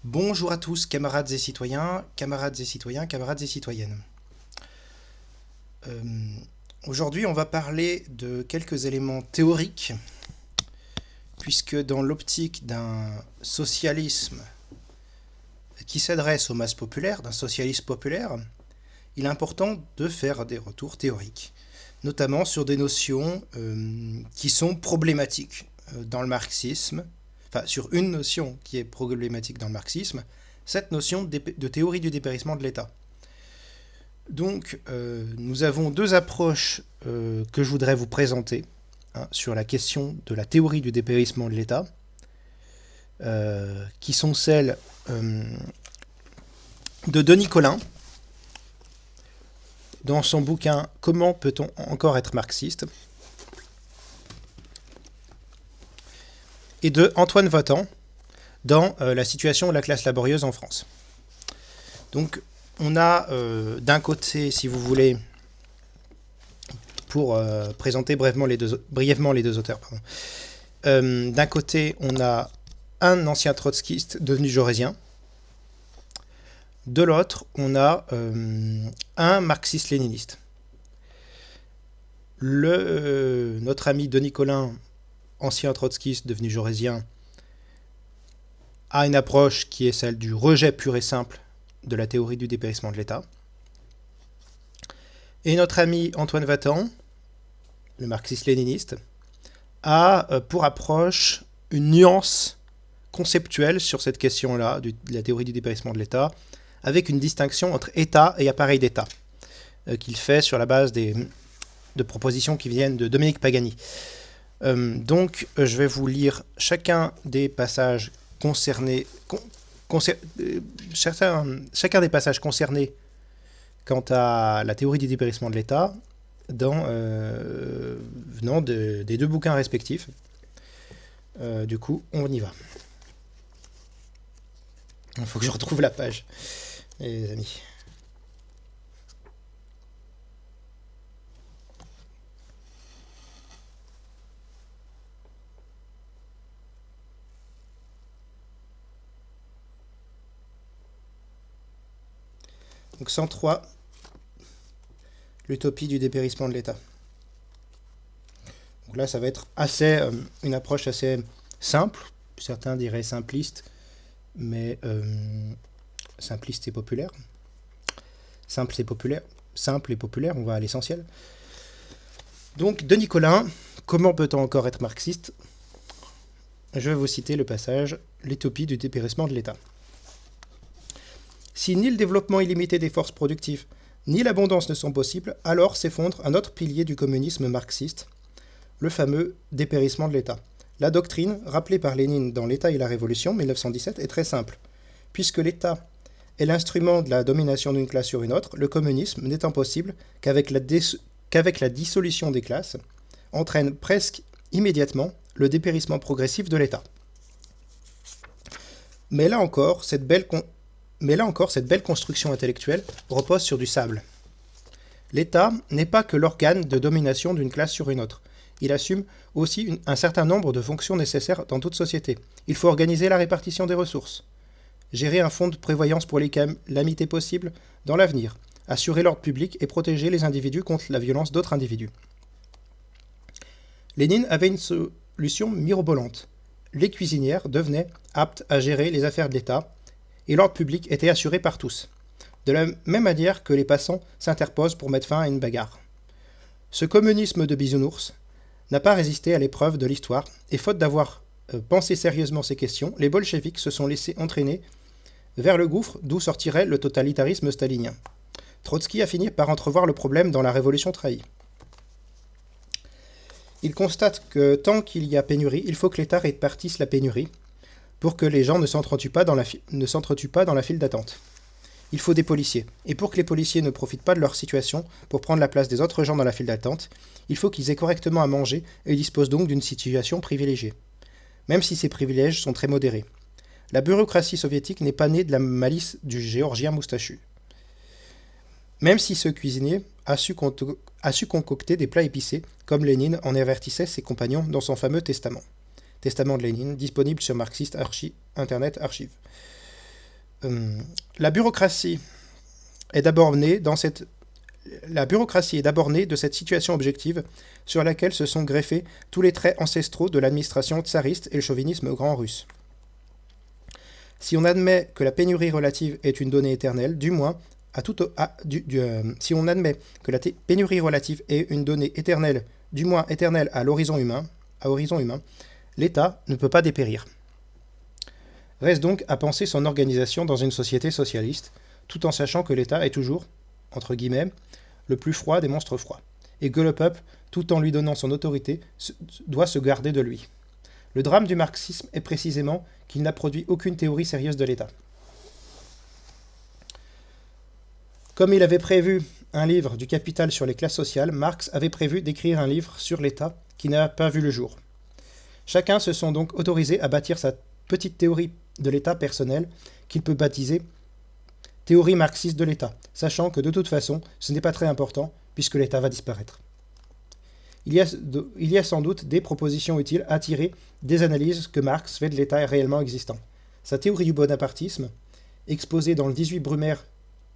Bonjour à tous, camarades et citoyens, camarades et citoyens, camarades et citoyennes. Euh, Aujourd'hui, on va parler de quelques éléments théoriques, puisque dans l'optique d'un socialisme qui s'adresse aux masses populaires, d'un socialisme populaire, il est important de faire des retours théoriques, notamment sur des notions qui sont problématiques dans le marxisme, enfin sur une notion qui est problématique dans le marxisme, cette notion de théorie du dépérissement de l'État. Donc nous avons deux approches que je voudrais vous présenter sur la question de la théorie du dépérissement de l'État, qui sont celles de Denis Colin, dans son bouquin « Comment peut-on encore être marxiste ?», et de Antoine Votan, dans la situation de la classe laborieuse en France. Donc, on a d'un côté, si vous voulez, pour présenter brièvement les deux auteurs, d'un côté, on a un ancien trotskiste devenu jaurésien. De l'autre, on a un marxiste-léniniste. Notre ami Denis Colin, ancien trotskiste devenu jaurésien, a une approche qui est celle du rejet pur et simple de la théorie du dépérissement de l'État. Et notre ami Antoine Votan, le marxiste-léniniste, a pour approche une nuance conceptuelle sur cette question-là, de la théorie du dépérissement de l'État, avec une distinction entre État et appareil d'État, qu'il fait sur la base de propositions qui viennent de Dominique Pagani. Donc, je vais vous lire chacun des passages concernés, chacun des passages concernés quant à la théorie du dépérissement de l'État, venant des deux bouquins respectifs. Du coup, on y va. Il faut que je retrouve la page, les amis. Donc 103, l'utopie du dépérissement de l'État. Donc là, ça va être une approche assez simple, certains diraient simpliste, mais simpliste et populaire. Simple et populaire, on va à l'essentiel. Donc, Denis Colin, comment peut-on encore être marxiste ? Je vais vous citer le passage « L'utopie du dépérissement de l'État ». Si ni le développement illimité des forces productives, ni l'abondance ne sont possibles, alors s'effondre un autre pilier du communisme marxiste, le fameux dépérissement de l'État. La doctrine, rappelée par Lénine dans L'État et la Révolution, 1917, est très simple. Puisque l'État est l'instrument de la domination d'une classe sur une autre, le communisme n'étant possible qu'avec la dissolution des classes, entraîne presque immédiatement le dépérissement progressif de l'État. Mais là encore, cette belle construction intellectuelle repose sur du sable. L'État n'est pas que l'organe de domination d'une classe sur une autre. Il assume aussi un certain nombre de fonctions nécessaires dans toute société. Il faut organiser la répartition des ressources, gérer un fonds de prévoyance pour les calamités possibles dans l'avenir, assurer l'ordre public et protéger les individus contre la violence d'autres individus. Lénine avait une solution mirobolante. Les cuisinières devenaient aptes à gérer les affaires de l'État, et l'ordre public était assuré par tous, de la même manière que les passants s'interposent pour mettre fin à une bagarre. Ce communisme de bisounours n'a pas résisté à l'épreuve de l'histoire, et faute d'avoir pensé sérieusement ces questions, les bolcheviks se sont laissés entraîner vers le gouffre d'où sortirait le totalitarisme stalinien. Trotsky a fini par entrevoir le problème dans la révolution trahie. Il constate que tant qu'il y a pénurie, il faut que l'État répartisse la pénurie, pour que les gens ne s'entretuent pas dans la file d'attente. Il faut des policiers. Et pour que les policiers ne profitent pas de leur situation pour prendre la place des autres gens dans la file d'attente, il faut qu'ils aient correctement à manger et disposent donc d'une situation privilégiée. Même si ces privilèges sont très modérés. La bureaucratie soviétique n'est pas née de la malice du Géorgien moustachu. Même si ce cuisinier a su concocter des plats épicés, comme Lénine en avertissait ses compagnons dans son fameux testament. Testament de Lénine, disponible sur Marxiste Internet Archive. La bureaucratie est d'abord née dans cette La bureaucratie est d'abord née de cette situation objective sur laquelle se sont greffés tous les traits ancestraux de l'administration tsariste et le chauvinisme grand russe. Si on admet que la pénurie relative est une donnée éternelle, du moins, si on admet que la pénurie relative est une donnée éternelle, du moins éternelle à horizon humain, l'État ne peut pas dépérir. Reste donc à penser son organisation dans une société socialiste, tout en sachant que l'État est toujours, entre guillemets, le plus froid des monstres froids, et que le peuple, tout en lui donnant son autorité, doit se garder de lui. Le drame du marxisme est précisément qu'il n'a produit aucune théorie sérieuse de l'État. Comme il avait prévu un livre du Capital sur les classes sociales, Marx avait prévu d'écrire un livre sur l'État qui n'a pas vu le jour. Chacun se sont donc autorisés à bâtir sa petite théorie de l'État personnelle qu'il peut baptiser théorie marxiste de l'État, sachant que de toute façon, ce n'est pas très important, puisque l'État va disparaître. Il y a sans doute des propositions utiles à tirer des analyses que Marx fait de l'État réellement existant. Sa théorie du bonapartisme, exposée dans le 18 Brumaire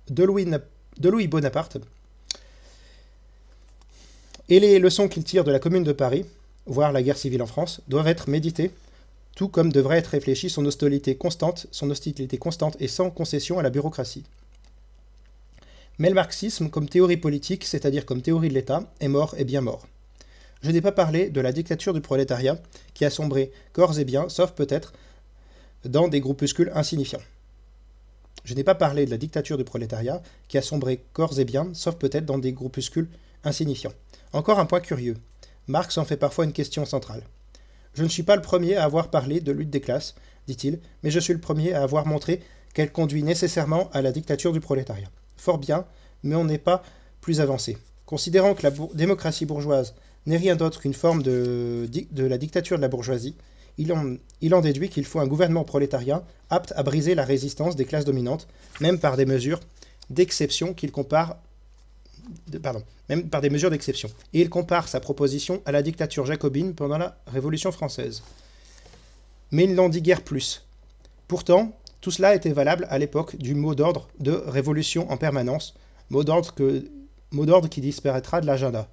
de Louis Bonaparte, et les leçons qu'il tire de la Commune de Paris, voire la guerre civile en France, doivent être méditées, tout comme devrait être réfléchie son hostilité constante et sans concession à la bureaucratie. Mais le marxisme, comme théorie politique, c'est-à-dire comme théorie de l'État, est mort et bien mort. Je n'ai pas parlé de la dictature du prolétariat, qui a sombré corps et biens, sauf peut-être dans des groupuscules insignifiants. Je n'ai pas parlé de la dictature du prolétariat, qui a sombré corps et biens, sauf peut-être dans des groupuscules insignifiants. Encore un point curieux. Marx en fait parfois une question centrale. Je ne suis pas le premier à avoir parlé de lutte des classes, dit-il, mais je suis le premier à avoir montré qu'elle conduit nécessairement à la dictature du prolétariat. Fort bien, mais on n'est pas plus avancé. Considérant que la démocratie bourgeoise n'est rien d'autre qu'une forme de la dictature de la bourgeoisie, il en déduit qu'il faut un gouvernement prolétarien apte à briser la résistance des classes dominantes, même par des mesures d'exception même par des mesures d'exception. Et il compare sa proposition à la dictature jacobine pendant la Révolution française. Mais il n'en dit guère plus. Pourtant, tout cela était valable à l'époque du mot d'ordre de révolution en permanence, mot d'ordre qui disparaîtra de l'agenda.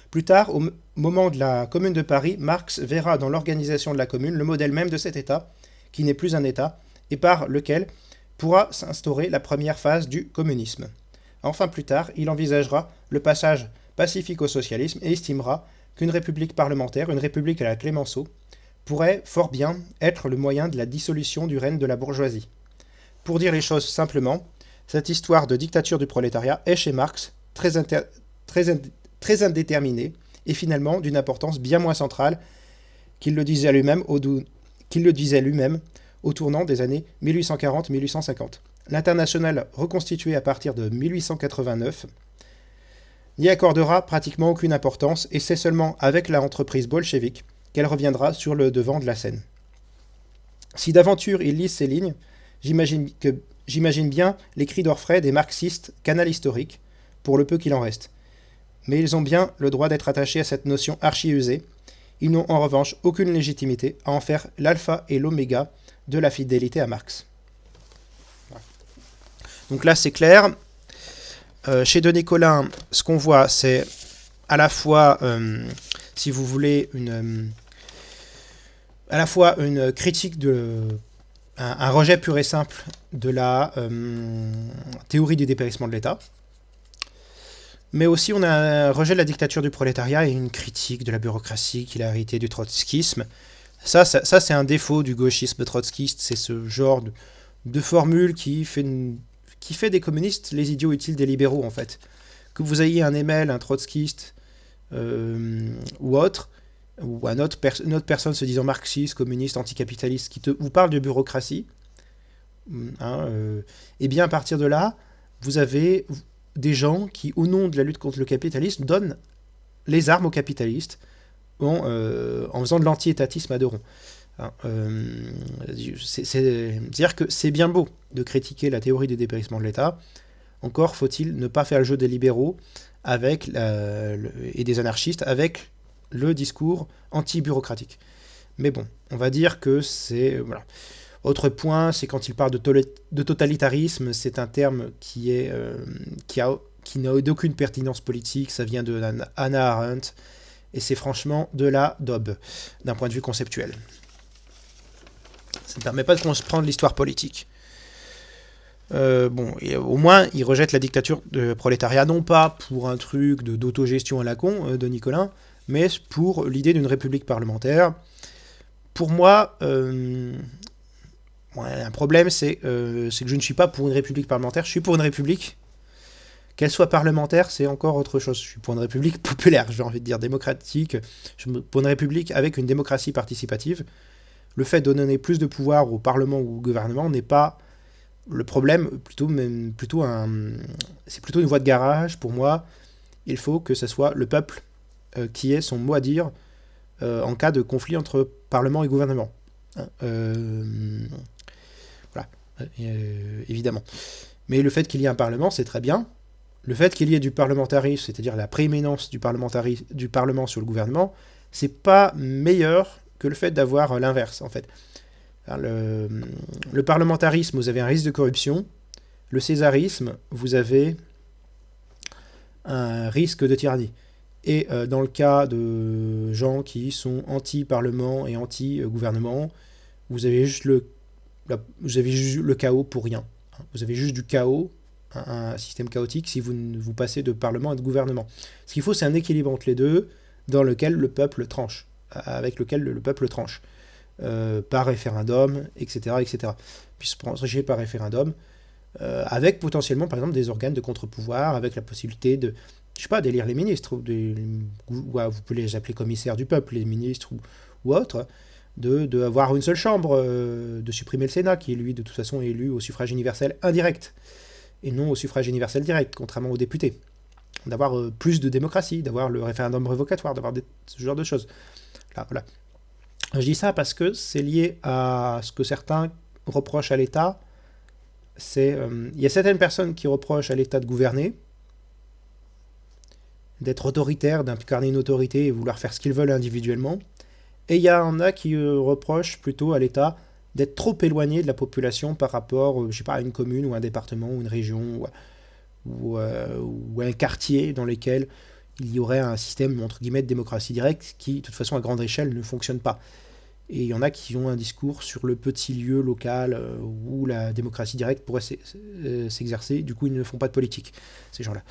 Plus tard, au moment de la Commune de Paris, Marx verra dans l'organisation de la Commune le modèle même de cet État, qui n'est plus un État, et par lequel pourra s'instaurer la première phase du communisme. Enfin, plus tard, il envisagera le passage pacifique au socialisme et estimera qu'une république parlementaire, une république à la Clémenceau, pourrait fort bien être le moyen de la dissolution du règne de la bourgeoisie. Pour dire les choses simplement, cette histoire de dictature du prolétariat est chez Marx très indéterminée et finalement d'une importance bien moins centrale qu'il le disait lui-même au tournant des années 1840-1850. L'Internationale, reconstituée à partir de 1889, n'y accordera pratiquement aucune importance et c'est seulement avec l'entreprise bolchevique qu'elle reviendra sur le devant de la scène. Si d'aventure il lise ces lignes, j'imagine bien les cris d'orfraie des marxistes canal historique, pour le peu qu'il en reste. Mais ils ont bien le droit d'être attachés à cette notion archi-usée. Ils n'ont en revanche aucune légitimité à en faire l'alpha et l'oméga de la fidélité à Marx. Donc là, c'est clair. Chez Denis Colin, ce qu'on voit, c'est à la fois, si vous voulez, à la fois une critique un rejet pur et simple de la théorie du dépérissement de l'État, mais aussi on a un rejet de la dictature du prolétariat et une critique de la bureaucratie qu'il a hérité du trotskisme. Ça c'est un défaut du gauchisme trotskiste, c'est ce genre de formule qui fait des communistes les idiots utiles des libéraux, en fait. Que vous ayez un Emel, un trotskiste ou autre, ou une autre personne se disant marxiste, communiste, anticapitaliste, qui vous parle de bureaucratie, et bien à partir de là, vous avez des gens qui, au nom de la lutte contre le capitalisme, donnent les armes aux capitalistes en faisant de l'anti-étatisme à deux ronds. C'est-à-dire que c'est bien beau de critiquer la théorie du dépérissement de l'État, encore faut-il ne pas faire le jeu des libéraux et des anarchistes avec le discours anti-bureaucratique. Mais bon, on va dire que c'est... Voilà. Autre point, c'est quand il parle de totalitarisme, c'est un terme qui n'a d'aucune pertinence politique, ça vient de Hannah Arendt, et c'est franchement de la daube, d'un point de vue conceptuel. Ça ne permet pas de comprendre l'histoire politique. Et au moins, il rejette la dictature de prolétariat, non pas pour un truc d'autogestion à la con de Nicolin, mais pour l'idée d'une république parlementaire. Pour moi, un problème, c'est que je ne suis pas pour une république parlementaire, je suis pour une république. Qu'elle soit parlementaire, c'est encore autre chose. Je suis pour une république populaire, j'ai envie de dire démocratique. Je suis pour une république avec une démocratie participative. Le fait de donner plus de pouvoir au Parlement ou au gouvernement n'est pas le problème, c'est plutôt une voie de garage. Pour moi, il faut que ce soit le peuple qui ait son mot à dire en cas de conflit entre Parlement et gouvernement. Évidemment. Mais le fait qu'il y ait un Parlement, c'est très bien. Le fait qu'il y ait du parlementarisme, c'est-à-dire la prééminence du Parlement sur le gouvernement, c'est pas meilleur que le fait d'avoir l'inverse, en fait. Le parlementarisme, vous avez un risque de corruption. Le césarisme, vous avez un risque de tyrannie. Et dans le cas de gens qui sont anti-parlement et anti-gouvernement, vous avez juste le chaos pour rien. Vous avez juste du chaos, un système chaotique, si vous passez de parlement à de gouvernement. Ce qu'il faut, c'est un équilibre entre les deux, dans lequel le peuple tranche, avec lequel le peuple tranche. Par référendum, etc., etc. Puis se trancher par référendum, avec potentiellement, par exemple, des organes de contre-pouvoir, avec la possibilité de, je sais pas, d'élire les ministres, vous pouvez les appeler commissaires du peuple, les ministres ou autres, de avoir une seule chambre, de supprimer le Sénat, qui, lui, de toute façon, est élu au suffrage universel indirect, et non au suffrage universel direct, contrairement aux députés. D'avoir plus de démocratie, d'avoir le référendum révocatoire, d'avoir ce genre de choses. Là, voilà. Je dis ça parce que c'est lié à ce que certains reprochent à l'État. Il y a certaines personnes qui reprochent à l'État de gouverner, d'être autoritaire, d'incarner une autorité et vouloir faire ce qu'ils veulent individuellement. Et il y en a qui reprochent plutôt à l'État d'être trop éloigné de la population par rapport, je sais pas, à une commune ou un département ou une région ou un quartier dans lequel il y aurait un système, entre guillemets, de démocratie directe qui, de toute façon, à grande échelle, ne fonctionne pas. Et il y en a qui ont un discours sur le petit lieu local où la démocratie directe pourrait s'exercer. Du coup, ils ne font pas de politique, ces gens-là.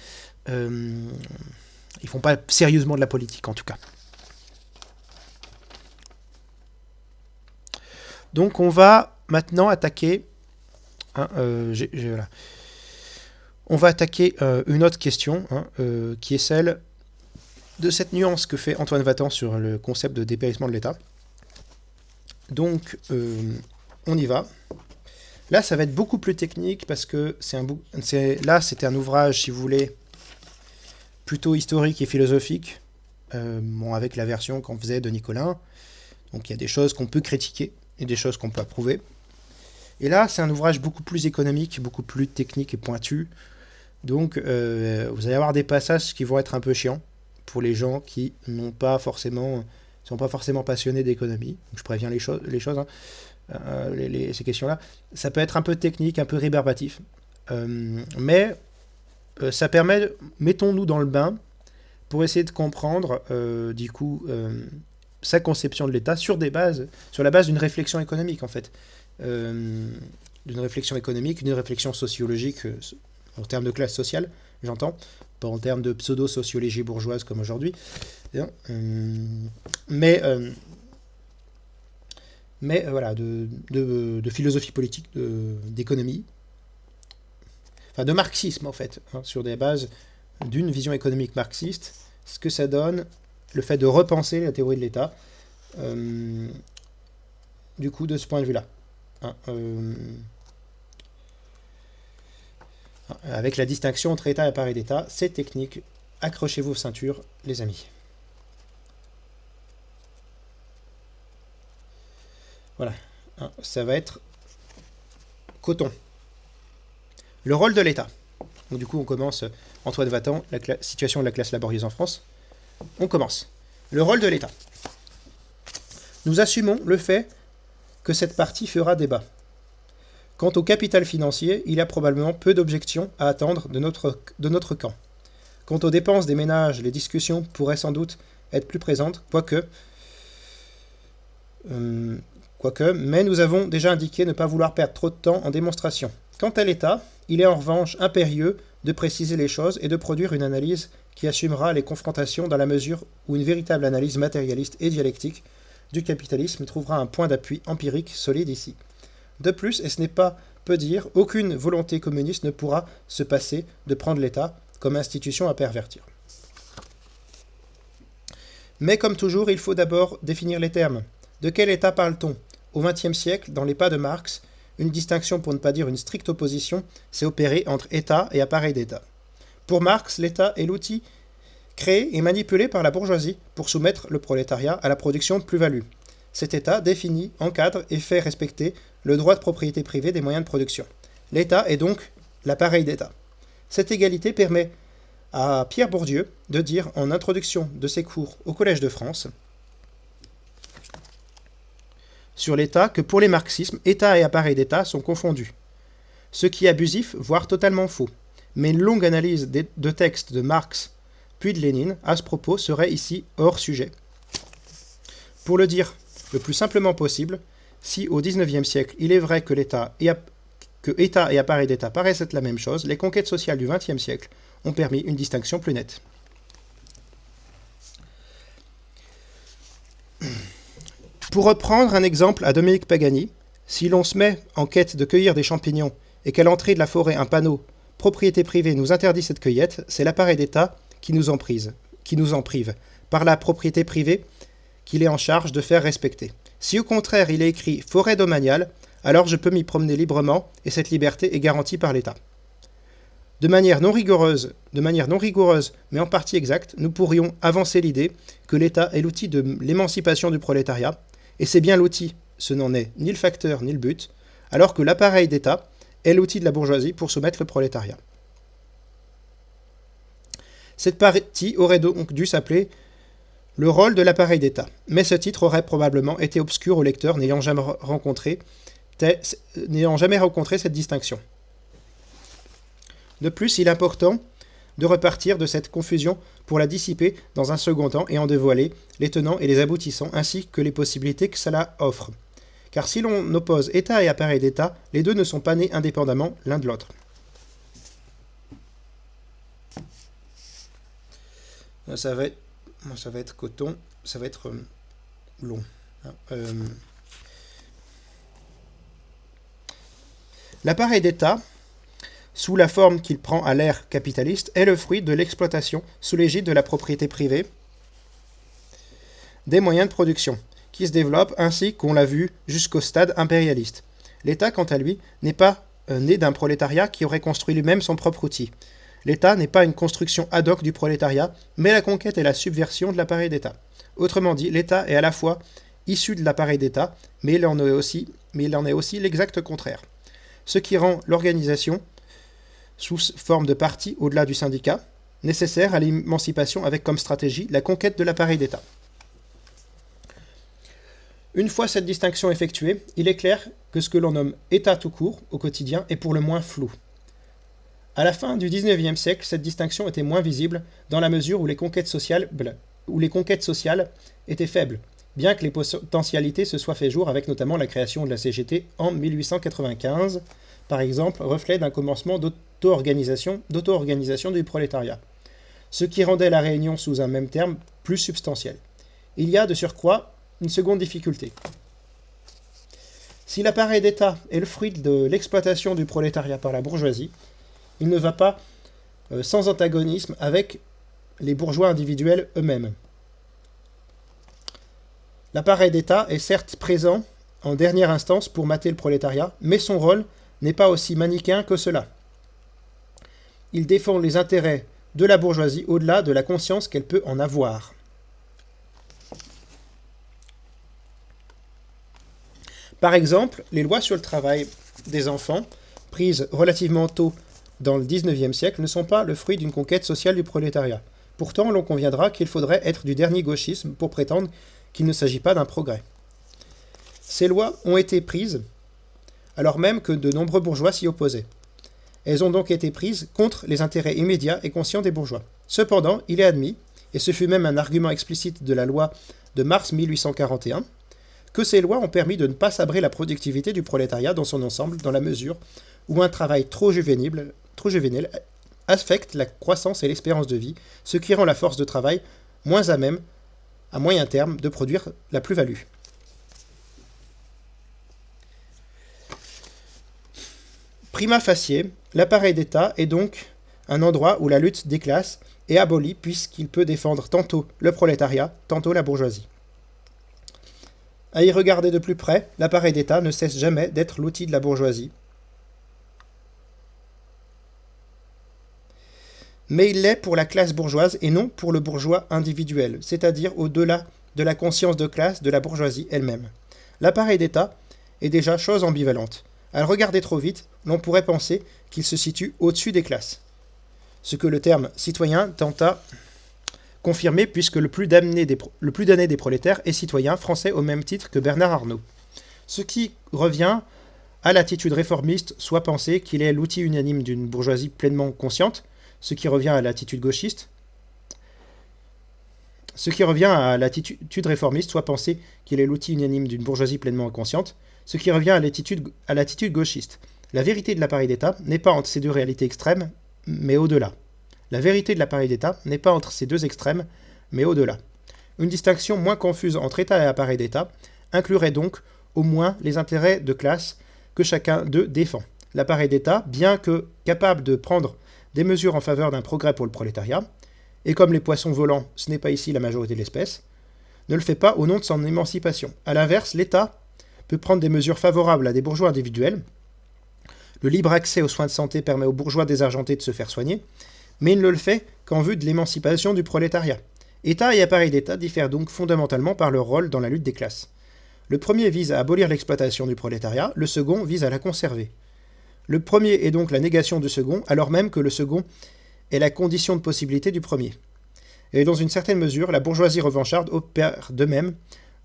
Ils font pas sérieusement de la politique, en tout cas. Donc, on va maintenant attaquer... voilà. On va attaquer une autre question, qui est celle de cette nuance que fait Antoine Vatan sur le concept de dépérissement de l'État. Donc, on y va. Là, ça va être beaucoup plus technique parce que c'était un ouvrage, si vous voulez, plutôt historique et philosophique, avec la version qu'on faisait de Nicolin. Donc, il y a des choses qu'on peut critiquer et des choses qu'on peut approuver. Et là, c'est un ouvrage beaucoup plus économique, beaucoup plus technique et pointu. Donc, vous allez avoir des passages qui vont être un peu chiants pour les gens qui sont pas forcément passionnés d'économie. Donc, je préviens les choses, ces questions-là. Ça peut être un peu technique, un peu rébarbatif. Mais ça permet, mettons-nous dans le bain pour essayer de comprendre, sa conception de l'État sur la base d'une réflexion économique, en fait. D'une réflexion économique, d'une réflexion sociologique, en termes de classe sociale, j'entends, pas en termes de pseudo-sociologie bourgeoise comme aujourd'hui, mais voilà, de philosophie politique, d'économie, enfin de marxisme en fait, sur des bases d'une vision économique marxiste, ce que ça donne, le fait de repenser la théorie de l'État, du coup de ce point de vue-là. Avec la distinction entre État et appareil d'État, c'est technique. Accrochez-vous aux ceintures, les amis. Voilà. Ça va être coton. Le rôle de l'État. Donc, du coup, on commence. Antoine Vatan, la situation de la classe laborieuse en France. On commence. Le rôle de l'État. Nous assumons le fait que cette partie fera débat. Quant au capital financier, il y a probablement peu d'objections à attendre de notre camp. Quant aux dépenses des ménages, les discussions pourraient sans doute être plus présentes, quoique, mais nous avons déjà indiqué ne pas vouloir perdre trop de temps en démonstration. Quant à l'État, il est en revanche impérieux de préciser les choses et de produire une analyse qui assumera les confrontations dans la mesure où une véritable analyse matérialiste et dialectique du capitalisme trouvera un point d'appui empirique solide ici. De plus, et ce n'est pas peu dire, aucune volonté communiste ne pourra se passer de prendre l'État comme institution à pervertir. Mais comme toujours, il faut d'abord définir les termes. De quel État parle-t-on ? Au XXe siècle, dans les pas de Marx, une distinction pour ne pas dire une stricte opposition s'est opérée entre État et appareil d'État. Pour Marx, l'État est l'outil créé et manipulé par la bourgeoisie pour soumettre le prolétariat à la production de plus-value. Cet État définit, encadre et fait respecter le droit de propriété privée des moyens de production. L'État est donc l'appareil d'État. Cette égalité permet à Pierre Bourdieu de dire en introduction de ses cours au Collège de France sur l'État que pour les marxismes, État et appareil d'État sont confondus. Ce qui est abusif, voire totalement faux. Mais une longue analyse de textes de Marx puis de Lénine à ce propos serait ici hors sujet. Pour le dire le plus simplement possible, si au XIXe siècle il est vrai que État et appareil d'État paraissent être la même chose, les conquêtes sociales du XXe siècle ont permis une distinction plus nette. Pour reprendre un exemple à Dominique Pagani, si l'on se met en quête de cueillir des champignons et qu'à l'entrée de la forêt un panneau « Propriété privée nous interdit cette cueillette », c'est l'appareil d'État qui nous en prive, par la propriété privée qu'il est en charge de faire respecter. Si au contraire il est écrit « forêt domaniale », alors je peux m'y promener librement et cette liberté est garantie par l'État. De manière non rigoureuse, mais en partie exacte, nous pourrions avancer l'idée que l'État est l'outil de l'émancipation du prolétariat, et c'est bien l'outil, ce n'en est ni le facteur ni le but, alors que l'appareil d'État est l'outil de la bourgeoisie pour soumettre le prolétariat. Cette partie aurait donc dû s'appeler « Le rôle de l'appareil d'État », mais ce titre aurait probablement été obscur au lecteur n'ayant jamais rencontré cette distinction. De plus, il est important de repartir de cette confusion pour la dissiper dans un second temps et en dévoiler les tenants et les aboutissants ainsi que les possibilités que cela offre. Car si l'on oppose État et appareil d'État, les deux ne sont pas nés indépendamment l'un de l'autre. Ça va être coton, ça va être long. L'appareil d'État, sous la forme qu'il prend à l'ère capitaliste, est le fruit de l'exploitation sous l'égide de la propriété privée des moyens de production, qui se développent ainsi qu'on l'a vu jusqu'au stade impérialiste. L'État, quant à lui, n'est pas né d'un prolétariat qui aurait construit lui-même son propre outil. L'État n'est pas une construction ad hoc du prolétariat, mais la conquête et la subversion de l'appareil d'État. Autrement dit, l'État est à la fois issu de l'appareil d'État, mais il en est aussi l'exact contraire. Ce qui rend l'organisation, sous forme de parti au-delà du syndicat, nécessaire à l'émancipation avec comme stratégie la conquête de l'appareil d'État. Une fois cette distinction effectuée, il est clair que ce que l'on nomme État tout court au quotidien est pour le moins flou. À la fin du XIXe siècle, cette distinction était moins visible dans la mesure où les conquêtes sociales étaient faibles, bien que les potentialités se soient fait jour avec notamment la création de la CGT en 1895, par exemple, reflet d'un commencement d'auto-organisation du prolétariat, ce qui rendait la réunion sous un même terme plus substantielle. Il y a de surcroît une seconde difficulté. Si l'appareil d'État est le fruit de l'exploitation du prolétariat par la bourgeoisie, il ne va pas sans antagonisme avec les bourgeois individuels eux-mêmes. L'appareil d'État est certes présent en dernière instance pour mater le prolétariat, mais son rôle n'est pas aussi manichéen que cela. Il défend les intérêts de la bourgeoisie au-delà de la conscience qu'elle peut en avoir. Par exemple, les lois sur le travail des enfants, prises relativement tôt dans le XIXe siècle, ne sont pas le fruit d'une conquête sociale du prolétariat. Pourtant, l'on conviendra qu'il faudrait être du dernier gauchisme pour prétendre qu'il ne s'agit pas d'un progrès. Ces lois ont été prises alors même que de nombreux bourgeois s'y opposaient. Elles ont donc été prises contre les intérêts immédiats et conscients des bourgeois. Cependant, il est admis, et ce fut même un argument explicite de la loi de mars 1841, que ces lois ont permis de ne pas sabrer la productivité du prolétariat dans son ensemble, dans la mesure où un travail trop juvénile affecte la croissance et l'espérance de vie, ce qui rend la force de travail moins à même, à moyen terme, de produire la plus-value. Prima facie, l'appareil d'État est donc un endroit où la lutte des classes est abolie puisqu'il peut défendre tantôt le prolétariat, tantôt la bourgeoisie. À y regarder de plus près, l'appareil d'État ne cesse jamais d'être l'outil de la bourgeoisie. Mais il l'est pour la classe bourgeoise et non pour le bourgeois individuel, c'est-à-dire au-delà de la conscience de classe de la bourgeoisie elle-même. L'appareil d'État est déjà chose ambivalente. À le regarder trop vite, l'on pourrait penser qu'il se situe au-dessus des classes. Ce que le terme citoyen tente à confirmer puisque le plus damné des prolétaires est citoyen français au même titre que Bernard Arnault. Ce qui revient à l'attitude réformiste, soit penser qu'il est l'outil unanime d'une bourgeoisie pleinement consciente, ce qui revient à l'attitude gauchiste, soit penser qu'il est l'outil unanime d'une bourgeoisie pleinement consciente, ce qui revient à l'attitude gauchiste. La vérité de l'appareil d'État n'est pas entre ces deux réalités extrêmes, mais au-delà. La vérité de l'appareil d'État n'est pas entre ces deux extrêmes, mais au-delà. Une distinction moins confuse entre État et appareil d'État inclurait donc au moins les intérêts de classe que chacun d'eux défend. L'appareil d'État, bien que capable de prendre des mesures en faveur d'un progrès pour le prolétariat, et comme les poissons volants, ce n'est pas ici la majorité de l'espèce, ne le fait pas au nom de son émancipation. A l'inverse, l'État peut prendre des mesures favorables à des bourgeois individuels. Le libre accès aux soins de santé permet aux bourgeois désargentés de se faire soigner, mais il ne le fait qu'en vue de l'émancipation du prolétariat. État et appareil d'État diffèrent donc fondamentalement par leur rôle dans la lutte des classes. Le premier vise à abolir l'exploitation du prolétariat, le second vise à la conserver. Le premier est donc la négation du second, alors même que le second est la condition de possibilité du premier. Et dans une certaine mesure, la bourgeoisie revancharde opère de même,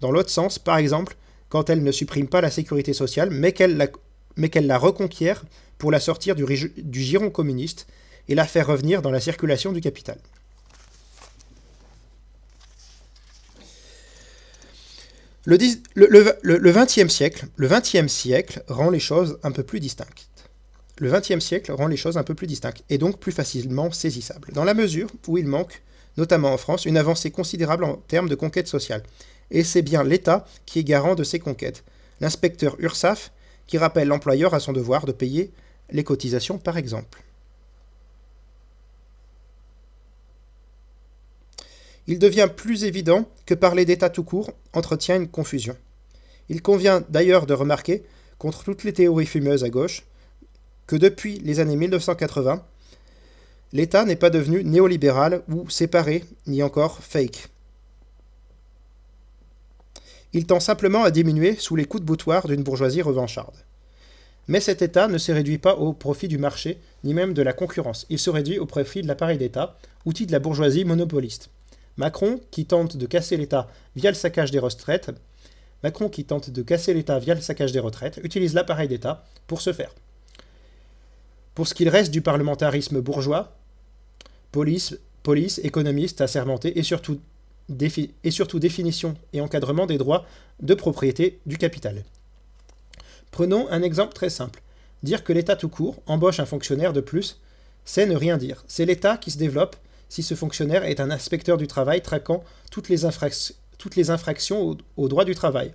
dans l'autre sens, par exemple, quand elle ne supprime pas la sécurité sociale, mais qu'elle la reconquiert pour la sortir du giron communiste et la faire revenir dans la circulation du capital. Le XXe siècle rend les choses un peu plus distinctes. Le XXe siècle rend les choses un peu plus distinctes et donc plus facilement saisissables, dans la mesure où il manque, notamment en France, une avancée considérable en termes de conquête sociale. Et c'est bien l'État qui est garant de ces conquêtes. L'inspecteur URSSAF qui rappelle l'employeur à son devoir de payer les cotisations, par exemple. Il devient plus évident que parler d'État tout court entretient une confusion. Il convient d'ailleurs de remarquer, contre toutes les théories fumeuses à gauche, que depuis les années 1980, l'État n'est pas devenu néolibéral ou séparé, ni encore fake. Il tend simplement à diminuer sous les coups de boutoir d'une bourgeoisie revancharde. Mais cet État ne se réduit pas au profit du marché, ni même de la concurrence. Il se réduit au profit de l'appareil d'État, outil de la bourgeoisie monopoliste. Macron, qui tente de casser l'État via le saccage des retraites, utilise l'appareil d'État pour ce faire. Pour ce qu'il reste du parlementarisme bourgeois, police, économistes assermentés et surtout définition et encadrement des droits de propriété du capital. Prenons un exemple très simple. Dire que l'État tout court embauche un fonctionnaire de plus, c'est ne rien dire. C'est l'État qui se développe si ce fonctionnaire est un inspecteur du travail traquant toutes les infractions au droit du travail.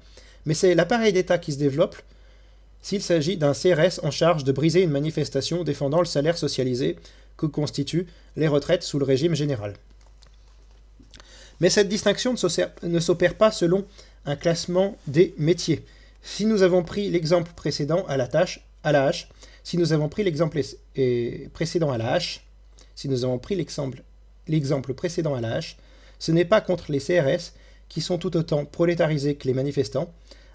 Mais c'est l'appareil d'État qui se développe s'il s'agit d'un CRS en charge de briser une manifestation défendant le salaire socialisé que constituent les retraites sous le régime général. Mais cette distinction ne s'opère pas selon un classement des métiers. Si nous avons pris l'exemple précédent à la hache, ce n'est pas contre les CRS, qui sont tout autant prolétarisés que les manifestants.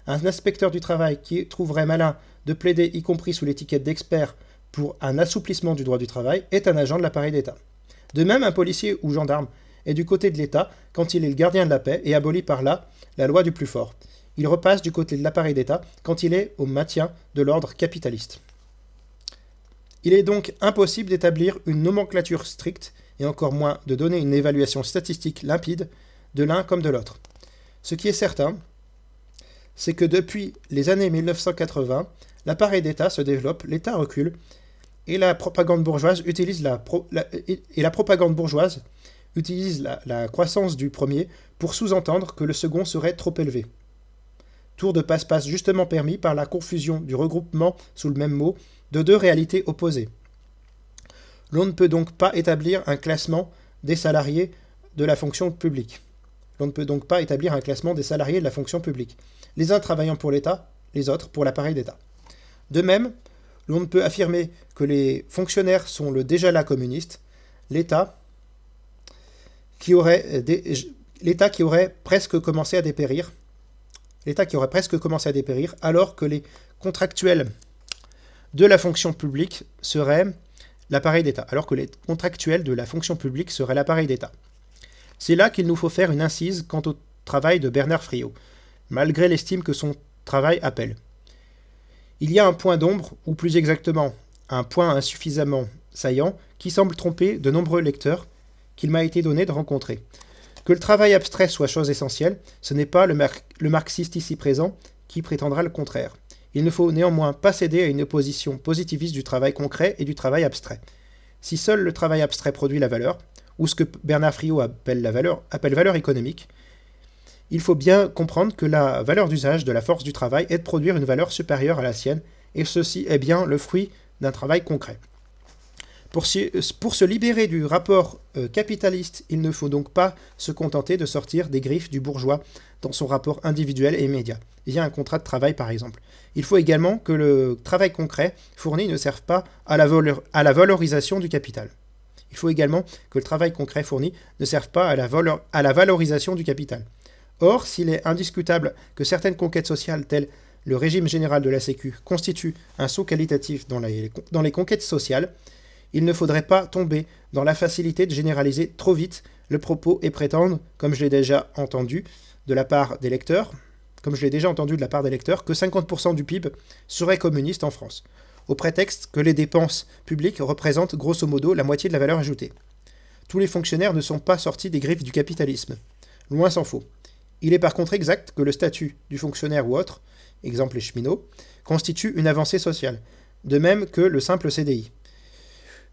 Un inspecteur du travail qui trouverait malin de plaider, y compris sous l'étiquette d'expert, pour un assouplissement du droit du travail, est un agent de l'appareil d'État. De même, un policier ou gendarme est du côté de l'État quand il est le gardien de la paix et abolit par là la loi du plus fort. il repasse du côté de l'appareil d'État quand il est au maintien de l'ordre capitaliste. Il est donc impossible d'établir une nomenclature stricte, et encore moins de donner une évaluation statistique limpide de l'un comme de l'autre. Ce qui est certain, c'est que depuis les années 1980, l'appareil d'État se développe, l'État recule, et la propagande bourgeoise utilise la croissance du premier pour sous-entendre que le second serait trop élevé. Tour de passe-passe justement permis par la confusion du regroupement sous le même mot de deux réalités opposées. L'on ne peut donc pas établir un classement des salariés de la fonction publique. Les uns travaillant pour l'État, les autres pour l'appareil d'État. De même, l'on ne peut affirmer que les fonctionnaires sont le déjà-là communiste, l'État qui aurait presque commencé à dépérir, alors que les contractuels de la fonction publique seraient l'appareil d'État. C'est là qu'il nous faut faire une incise quant au travail de Bernard Friot, malgré l'estime que son travail appelle. Il y a un point d'ombre, ou plus exactement, un point insuffisamment saillant, qui semble tromper de nombreux lecteurs qu'il m'a été donné de rencontrer. Que le travail abstrait soit chose essentielle, ce n'est pas le marxiste ici présent qui prétendra le contraire. Il ne faut néanmoins pas céder à une opposition positiviste du travail concret et du travail abstrait. Si seul le travail abstrait produit la valeur, ou ce que Bernard Friot appelle valeur économique, il faut bien comprendre que la valeur d'usage de la force du travail est de produire une valeur supérieure à la sienne, et ceci est bien le fruit d'un travail concret. Pour se libérer du rapport capitaliste, il ne faut donc pas se contenter de sortir des griffes du bourgeois dans son rapport individuel et immédiat, via un contrat de travail par exemple. Il faut également que le travail concret fourni ne serve pas à la valorisation du capital. Or, s'il est indiscutable que certaines conquêtes sociales, telles le régime général de la Sécu, constituent un saut qualitatif dans les conquêtes sociales, il ne faudrait pas tomber dans la facilité de généraliser trop vite le propos et prétendre, comme je l'ai déjà entendu de la part des lecteurs, que 50% du PIB serait communiste en France, au prétexte que les dépenses publiques représentent grosso modo la moitié de la valeur ajoutée. Tous les fonctionnaires ne sont pas sortis des griffes du capitalisme. Loin s'en faut. Il est par contre exact que le statut du fonctionnaire ou autre, exemple les cheminots, constitue une avancée sociale, de même que le simple CDI.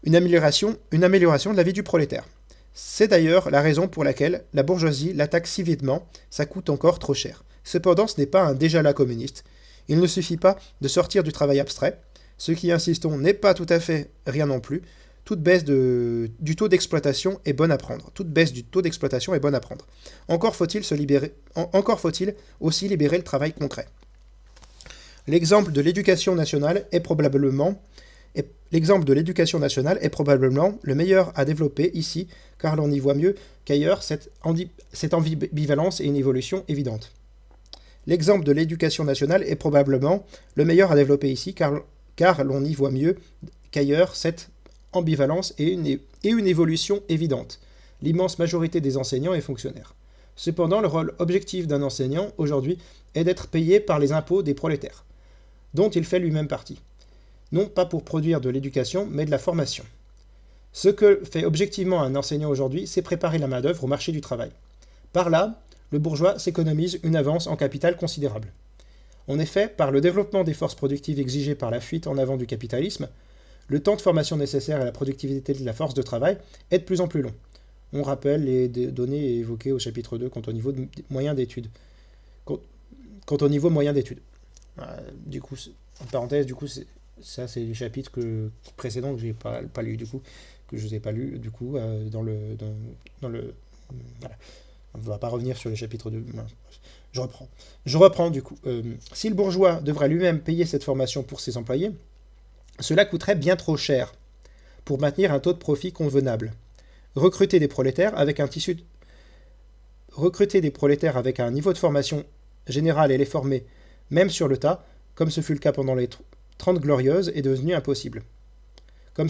Une amélioration de la vie du prolétaire. C'est d'ailleurs la raison pour laquelle la bourgeoisie l'attaque si vitement, ça coûte encore trop cher. Cependant, ce n'est pas un déjà-là communiste. Il ne suffit pas de sortir du travail abstrait, ce qui, insistons, n'est pas tout à fait rien non plus. Toute baisse du taux d'exploitation est bonne à prendre. Encore faut-il aussi libérer le travail concret. L'exemple de l'éducation nationale est probablement le meilleur à développer ici, car l'on y voit mieux qu'ailleurs cette ambivalence et une évolution évidente. L'exemple de l'éducation nationale est probablement le meilleur à développer ici, car l'on y voit mieux qu'ailleurs cette ambivalence et une évolution évidente. L'immense majorité des enseignants est fonctionnaire. Cependant, le rôle objectif d'un enseignant, aujourd'hui, est d'être payé par les impôts des prolétaires, dont il fait lui-même partie. Non pas pour produire de l'éducation, mais de la formation. Ce que fait objectivement un enseignant aujourd'hui, c'est préparer la main-d'œuvre au marché du travail. Par là, le bourgeois s'économise une avance en capital considérable. En effet, par le développement des forces productives exigées par la fuite en avant du capitalisme, le temps de formation nécessaire à la productivité de la force de travail est de plus en plus long. On rappelle les données évoquées au chapitre 2 quant au niveau moyen d'études. Du coup, en parenthèse, ça c'est les chapitres précédents que j'ai pas lu du coup, que je n'ai pas lu du coup dans le voilà. On ne va pas revenir sur le chapitre 2. Je reprends du coup. Si le bourgeois devrait lui-même payer cette formation pour ses employés, cela coûterait bien trop cher pour maintenir un taux de profit convenable. Recruter des prolétaires avec un niveau de formation générale et les former, même sur le tas, comme ce fut le cas pendant les 30 Glorieuses, est devenu impossible. Le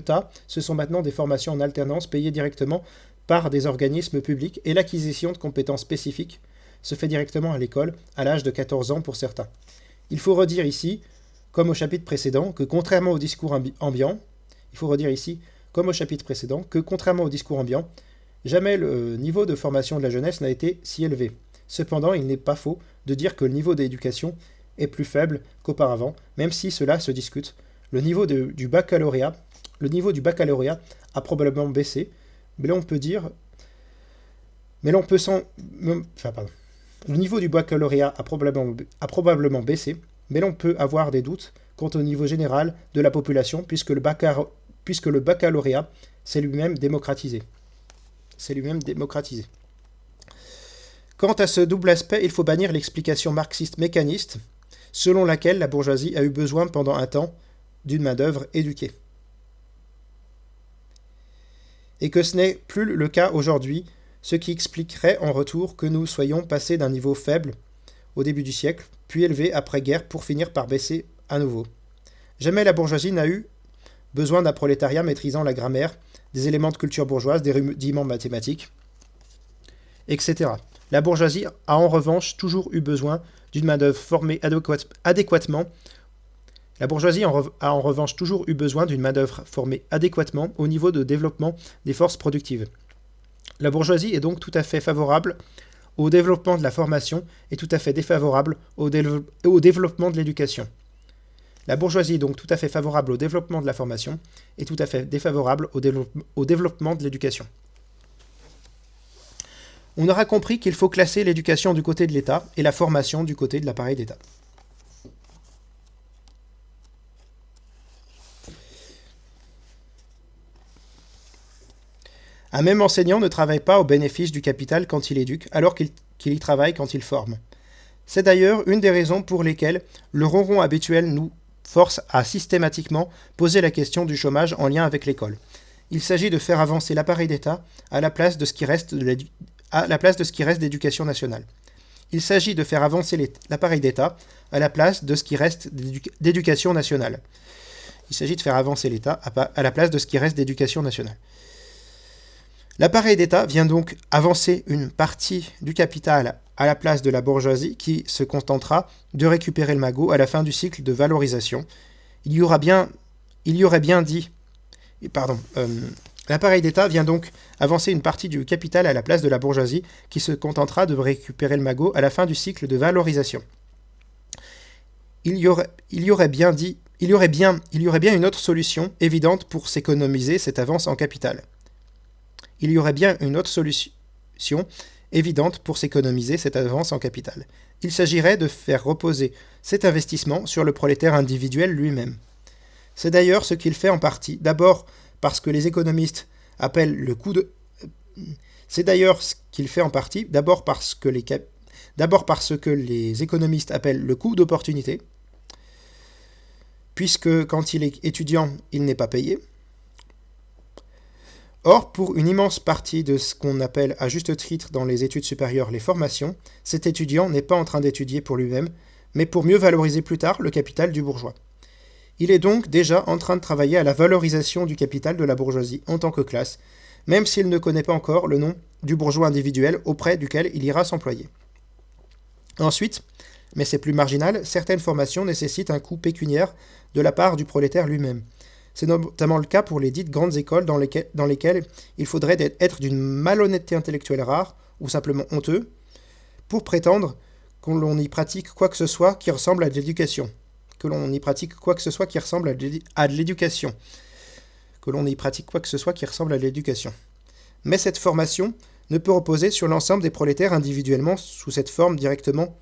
tas, ce sont maintenant des formations en alternance payées directement par des organismes publics et l'acquisition de compétences spécifiques se fait directement à l'école, à l'âge de 14 ans pour certains. Il faut redire ici, comme au chapitre précédent, que contrairement au discours ambiant, jamais le niveau de formation de la jeunesse n'a été si élevé. Cependant, il n'est pas faux de dire que le niveau d'éducation est plus faible qu'auparavant, même si cela se discute. Le niveau du baccalauréat a probablement baissé, le niveau du baccalauréat a probablement baissé, mais l'on peut avoir des doutes quant au niveau général de la population, puisque le baccalauréat s'est lui-même démocratisé. Quant à ce double aspect, il faut bannir l'explication marxiste mécaniste, selon laquelle la bourgeoisie a eu besoin pendant un temps d'une main-d'œuvre éduquée. Et que ce n'est plus le cas aujourd'hui, ce qui expliquerait en retour que nous soyons passés d'un niveau faible au début du siècle, puis élevé après-guerre pour finir par baisser à nouveau. Jamais la bourgeoisie n'a eu besoin d'un prolétariat maîtrisant la grammaire, des éléments de culture bourgeoise, des rudiments mathématiques, etc. La bourgeoisie a en revanche toujours eu besoin d'une main-d'œuvre formée adéquatement. La bourgeoisie a en revanche toujours eu besoin d'une main-d'œuvre formée adéquatement au niveau de développement des forces productives. La bourgeoisie est donc tout à fait favorable au développement de la formation et tout à fait défavorable au développement de l'éducation. La bourgeoisie est donc tout à fait favorable au développement de la formation et tout à fait défavorable au développement de l'éducation. On aura compris qu'il faut classer l'éducation du côté de l'État et la formation du côté de l'appareil d'État. Un même enseignant ne travaille pas au bénéfice du capital quand il éduque, alors qu'il y travaille quand il forme. C'est d'ailleurs une des raisons pour lesquelles le ronron habituel nous force à systématiquement poser la question du chômage en lien avec l'école. Il s'agit de faire avancer l'appareil d'État à la place de ce qui reste d'éducation nationale. Il s'agit de faire avancer l'appareil d'État à la place de ce qui reste d'éducation nationale. L'appareil d'État vient donc avancer une partie du capital à la place de la bourgeoisie qui se contentera de récupérer le magot à la fin du cycle de valorisation. L'appareil d'État vient donc avancer une partie du capital à la place de la bourgeoisie qui se contentera de récupérer le magot à la fin du cycle de valorisation. Il y aurait bien une autre solution évidente pour s'économiser cette avance en capital. Il s'agirait de faire reposer cet investissement sur le prolétaire individuel lui-même. C'est d'ailleurs ce qu'il fait en partie, d'abord parce que les économistes appellent le coût d'opportunité, puisque quand il est étudiant, il n'est pas payé. Or, pour une immense partie de ce qu'on appelle à juste titre dans les études supérieures les formations, cet étudiant n'est pas en train d'étudier pour lui-même, mais pour mieux valoriser plus tard le capital du bourgeois. Il est donc déjà en train de travailler à la valorisation du capital de la bourgeoisie en tant que classe, même s'il ne connaît pas encore le nom du bourgeois individuel auprès duquel il ira s'employer. Ensuite, mais c'est plus marginal, certaines formations nécessitent un coût pécuniaire de la part du prolétaire lui-même. C'est notamment le cas pour les dites grandes écoles dans lesquelles il faudrait être d'une malhonnêteté intellectuelle rare, ou simplement honteux, pour prétendre que l'on y pratique quoi que ce soit qui ressemble à de l'éducation. Mais cette formation ne peut reposer sur l'ensemble des prolétaires individuellement sous cette forme directement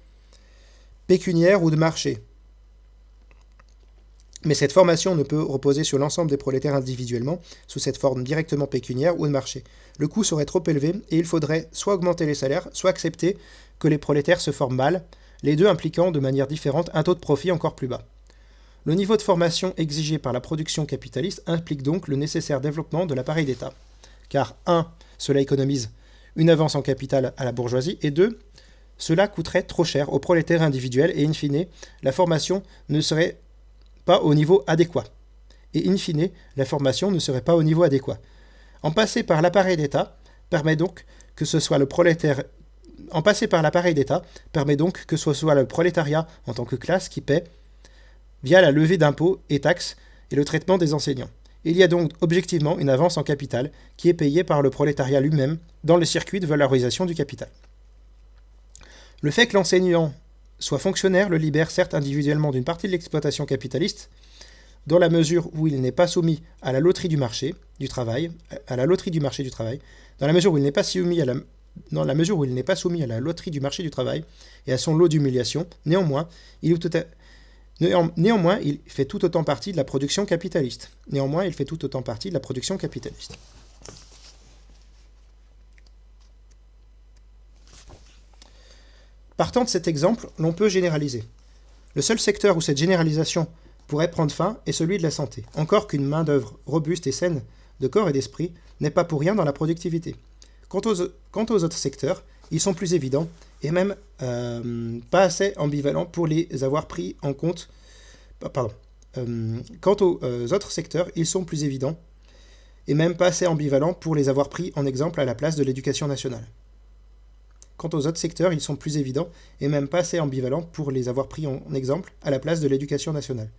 pécuniaire ou de marché. Le coût serait trop élevé et il faudrait soit augmenter les salaires, soit accepter que les prolétaires se forment mal, les deux impliquant de manière différente un taux de profit encore plus bas. Le niveau de formation exigé par la production capitaliste implique donc le nécessaire développement de l'appareil d'État. Car 1. Cela économise une avance en capital à la bourgeoisie, et 2. Cela coûterait trop cher aux prolétaires individuels et in fine, la formation ne serait pas au niveau adéquat. En passer par l'appareil d'État permet donc que ce soit le prolétaire En passer par l'appareil d'État permet donc que ce soit le prolétariat en tant que classe qui paie via la levée d'impôts et taxes et le traitement des enseignants. Il y a donc objectivement une avance en capital qui est payée par le prolétariat lui-même dans le circuit de valorisation du capital. Le fait que l'enseignant soit fonctionnaire le libère certes individuellement d'une partie de l'exploitation capitaliste, dans la mesure où il n'est pas soumis à la loterie du marché du travail, dans la mesure où il n'est pas soumis à la loterie du marché du travail et à son lot d'humiliation. Néanmoins, il fait tout autant partie de la production capitaliste. Partant de cet exemple, l'on peut généraliser. Le seul secteur où cette généralisation pourrait prendre fin est celui de la santé. Encore qu'une main-d'œuvre robuste et saine de corps et d'esprit n'est pas pour rien dans la productivité. Quant aux autres secteurs, ils sont plus évidents et même pas assez ambivalents pour les avoir pris en compte. Quant aux autres secteurs, ils sont plus évidents et même pas assez ambivalents pour les avoir pris en exemple à la place de l'éducation nationale. Quant aux autres secteurs, ils sont plus évidents et même pas assez ambivalents pour les avoir pris en exemple à la place de l'éducation nationale.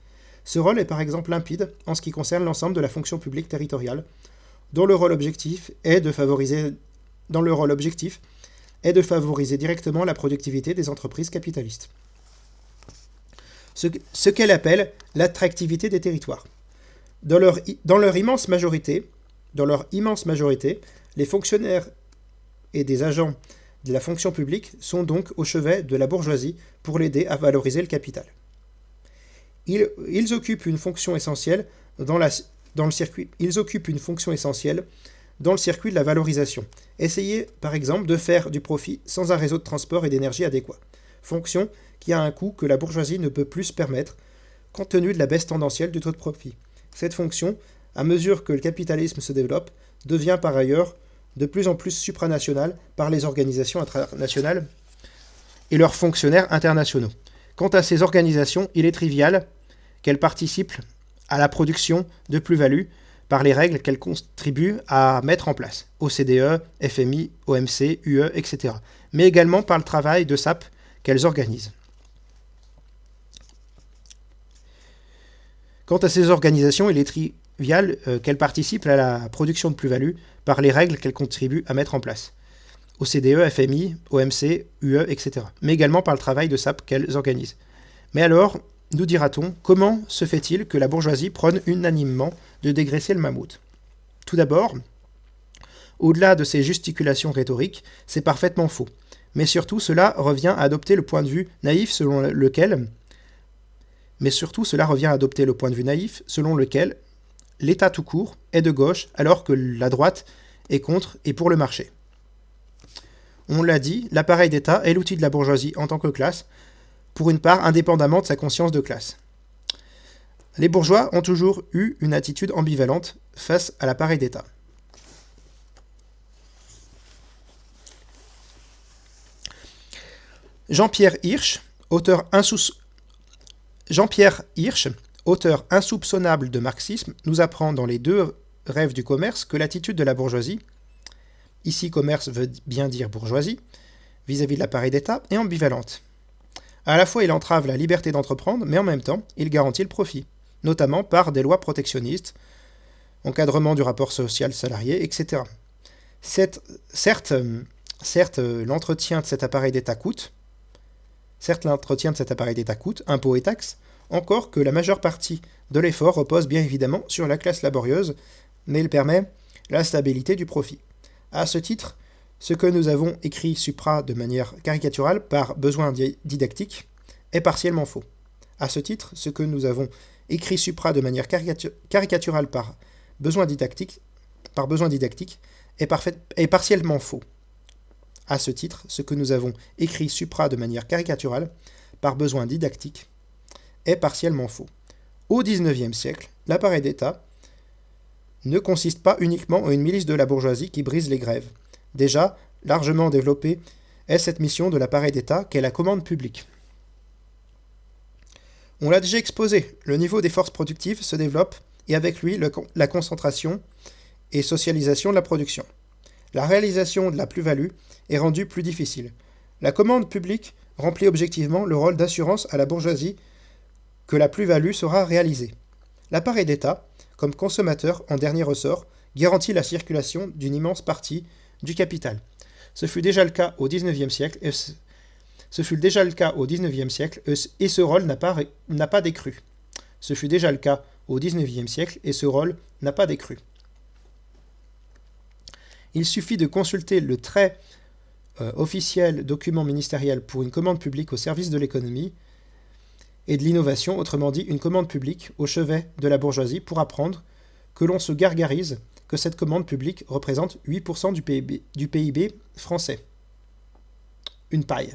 Ce rôle est par exemple limpide en ce qui concerne l'ensemble de la fonction publique territoriale, dont le rôle objectif est de favoriser directement la productivité des entreprises capitalistes. Ce qu'elle appelle l'attractivité des territoires. Dans leur immense majorité, les fonctionnaires et des agents de la fonction publique sont donc au chevet de la bourgeoisie pour l'aider à valoriser le capital. Ils occupent une fonction essentielle dans le circuit de la valorisation. Essayez par exemple de faire du profit sans un réseau de transport et d'énergie adéquat. Fonction qui a un coût que la bourgeoisie ne peut plus se permettre compte tenu de la baisse tendancielle du taux de profit. Cette fonction, à mesure que le capitalisme se développe, devient par ailleurs de plus en plus supranationale par les organisations internationales et leurs fonctionnaires internationaux. Quant à ces organisations, il est trivial qu'elles participent à la production de plus-value par les règles qu'elles contribuent à mettre en place, OCDE, FMI, OMC, UE, etc., mais également par le travail de sape qu'elles organisent. Quant à ces organisations, il est trivial qu'elles participent à la production de plus-value par les règles qu'elles contribuent à mettre en place, OCDE, FMI, OMC, UE, etc., mais également par le travail de sape qu'elles organisent. Mais alors, nous dira-t-on, comment se fait-il que la bourgeoisie prône unanimement de dégraisser le mammouth ? Tout d'abord, au-delà de ces gesticulations rhétoriques, c'est parfaitement faux. Mais surtout, cela revient à adopter le point de vue naïf selon lequel l'État tout court est de gauche, alors que la droite est contre et pour le marché. On l'a dit, l'appareil d'État est l'outil de la bourgeoisie en tant que classe, pour une part indépendamment de sa conscience de classe. Les bourgeois ont toujours eu une attitude ambivalente face à l'appareil d'État. Jean-Pierre Hirsch, auteur insoupçonnable de marxisme, nous apprend dans les 2 rêves du commerce que l'attitude de la bourgeoisie, ici commerce veut bien dire bourgeoisie, vis-à-vis de l'appareil d'État, est ambivalente. À la fois, il entrave la liberté d'entreprendre, mais en même temps, il garantit le profit, notamment par des lois protectionnistes, encadrement du rapport social salarié, etc. Certes, l'entretien de cet appareil d'État coûte, impôts et taxes, encore que la majeure partie de l'effort repose bien évidemment sur la classe laborieuse, mais il permet la stabilité du profit. À ce titre, ce que nous avons écrit supra de manière caricaturale par besoin didactique est partiellement faux. À ce titre, ce que nous avons écrit supra de manière caricaturale par besoin didactique est partiellement faux. À ce titre, ce que nous avons écrit supra de manière caricaturale par besoin didactique est partiellement faux. Au XIXe siècle, l'appareil d'État ne consiste pas uniquement en une milice de la bourgeoisie qui brise les grèves. Déjà, largement développée est cette mission de l'appareil d'État qu'est la commande publique. On l'a déjà exposé, le niveau des forces productives se développe et avec lui la concentration et socialisation de la production. La réalisation de la plus-value est rendue plus difficile. La commande publique remplit objectivement le rôle d'assurance à la bourgeoisie que la plus-value sera réalisée. L'appareil d'État, comme consommateur en dernier ressort, garantit la circulation d'une immense partie du capital. Ce fut déjà le cas au XIXe siècle, et ce rôle n'a pas décru. Ce fut déjà le cas au XIXe siècle, et ce rôle n'a pas décru. Il suffit de consulter le très officiel document ministériel pour une commande publique au service de l'économie et de l'innovation, autrement dit une commande publique au chevet de la bourgeoisie, pour apprendre que l'on se gargarise que cette commande publique représente 8% du PIB français. Une paille.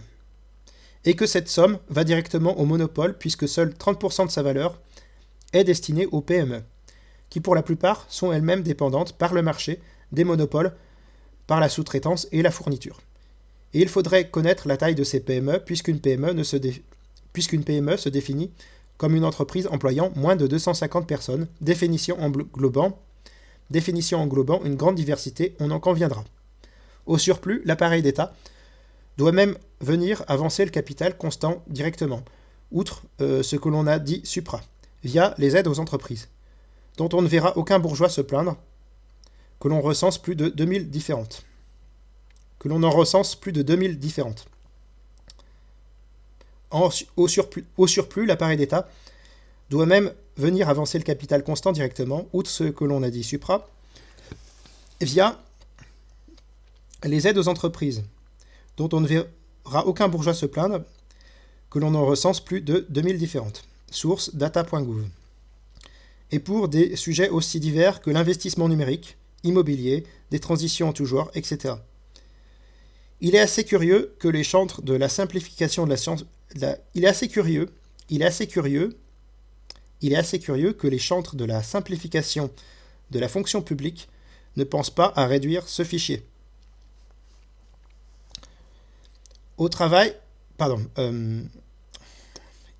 Et que cette somme va directement au monopole, puisque seuls 30% de sa valeur est destinée aux PME, qui pour la plupart sont elles-mêmes dépendantes par le marché des monopoles, par la sous-traitance et la fourniture. Et il faudrait connaître la taille de ces PME, puisqu'une PME se définit comme une entreprise employant moins de 250 personnes, définition englobant une grande diversité, on en conviendra. Au surplus, l'appareil d'État doit même venir avancer le capital constant directement, outre ce que l'on a dit supra, via les aides aux entreprises, dont on ne verra aucun bourgeois se plaindre, que l'on recense plus de 2000 différentes. Au surplus, l'appareil d'État doit même venir avancer le capital constant directement, outre ce que l'on a dit supra, via les aides aux entreprises, dont on ne verra aucun bourgeois se plaindre, que l'on en recense plus de 2000 différentes. Source data.gouv. Et pour des sujets aussi divers que l'investissement numérique, immobilier, des transitions en tout genre, etc. Il est assez curieux que les chantres de la simplification de la science... Il est assez curieux que les chantres de la simplification de la fonction publique ne pensent pas à réduire ce fichier.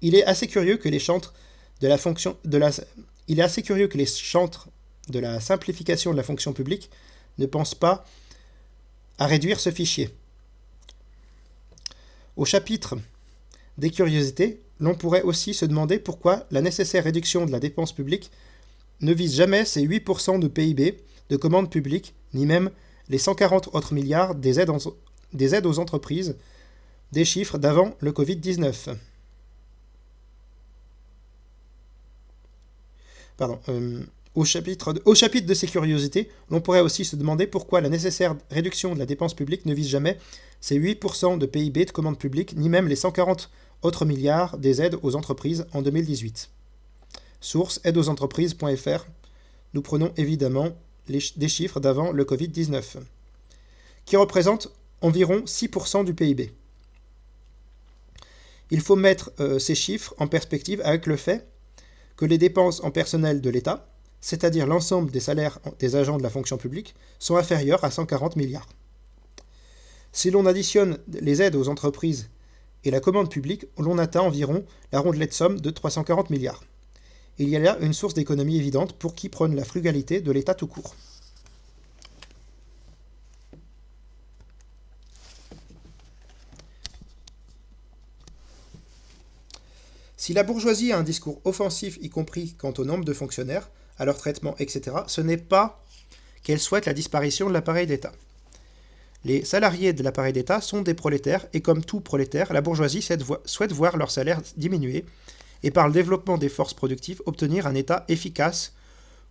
Il est assez curieux que les chantres de la simplification de la fonction publique ne pensent pas à réduire ce fichier. Au chapitre des curiosités, l'on pourrait aussi se demander pourquoi la nécessaire réduction de la dépense publique ne vise jamais ces 8% de PIB de commandes publiques, ni même les 140 autres milliards des aides aux entreprises, des chiffres d'avant le Covid-19. Au chapitre de ces curiosités, l'on pourrait aussi se demander pourquoi la nécessaire réduction de la dépense publique ne vise jamais ces 8% de PIB de commandes publiques, ni même les 140 autres milliards des aides aux entreprises en 2018. Source aideauxentreprises.fr. Nous prenons évidemment des chiffres d'avant le Covid-19, qui représentent environ 6% du PIB. Il faut mettre ces chiffres en perspective avec le fait que les dépenses en personnel de l'État, c'est-à-dire l'ensemble des salaires des agents de la fonction publique, sont inférieures à 140 milliards. Si l'on additionne les aides aux entreprises et la commande publique, l'on atteint environ la rondelette somme de 340 milliards. Il y a là une source d'économie évidente pour qui prône la frugalité de l'État tout court. Si la bourgeoisie a un discours offensif, y compris quant au nombre de fonctionnaires, à leur traitement, etc., ce n'est pas qu'elle souhaite la disparition de l'appareil d'État. Les salariés de l'appareil d'État sont des prolétaires, et comme tout prolétaire, la bourgeoisie souhaite voir leur salaire diminuer, et par le développement des forces productives, obtenir un État efficace,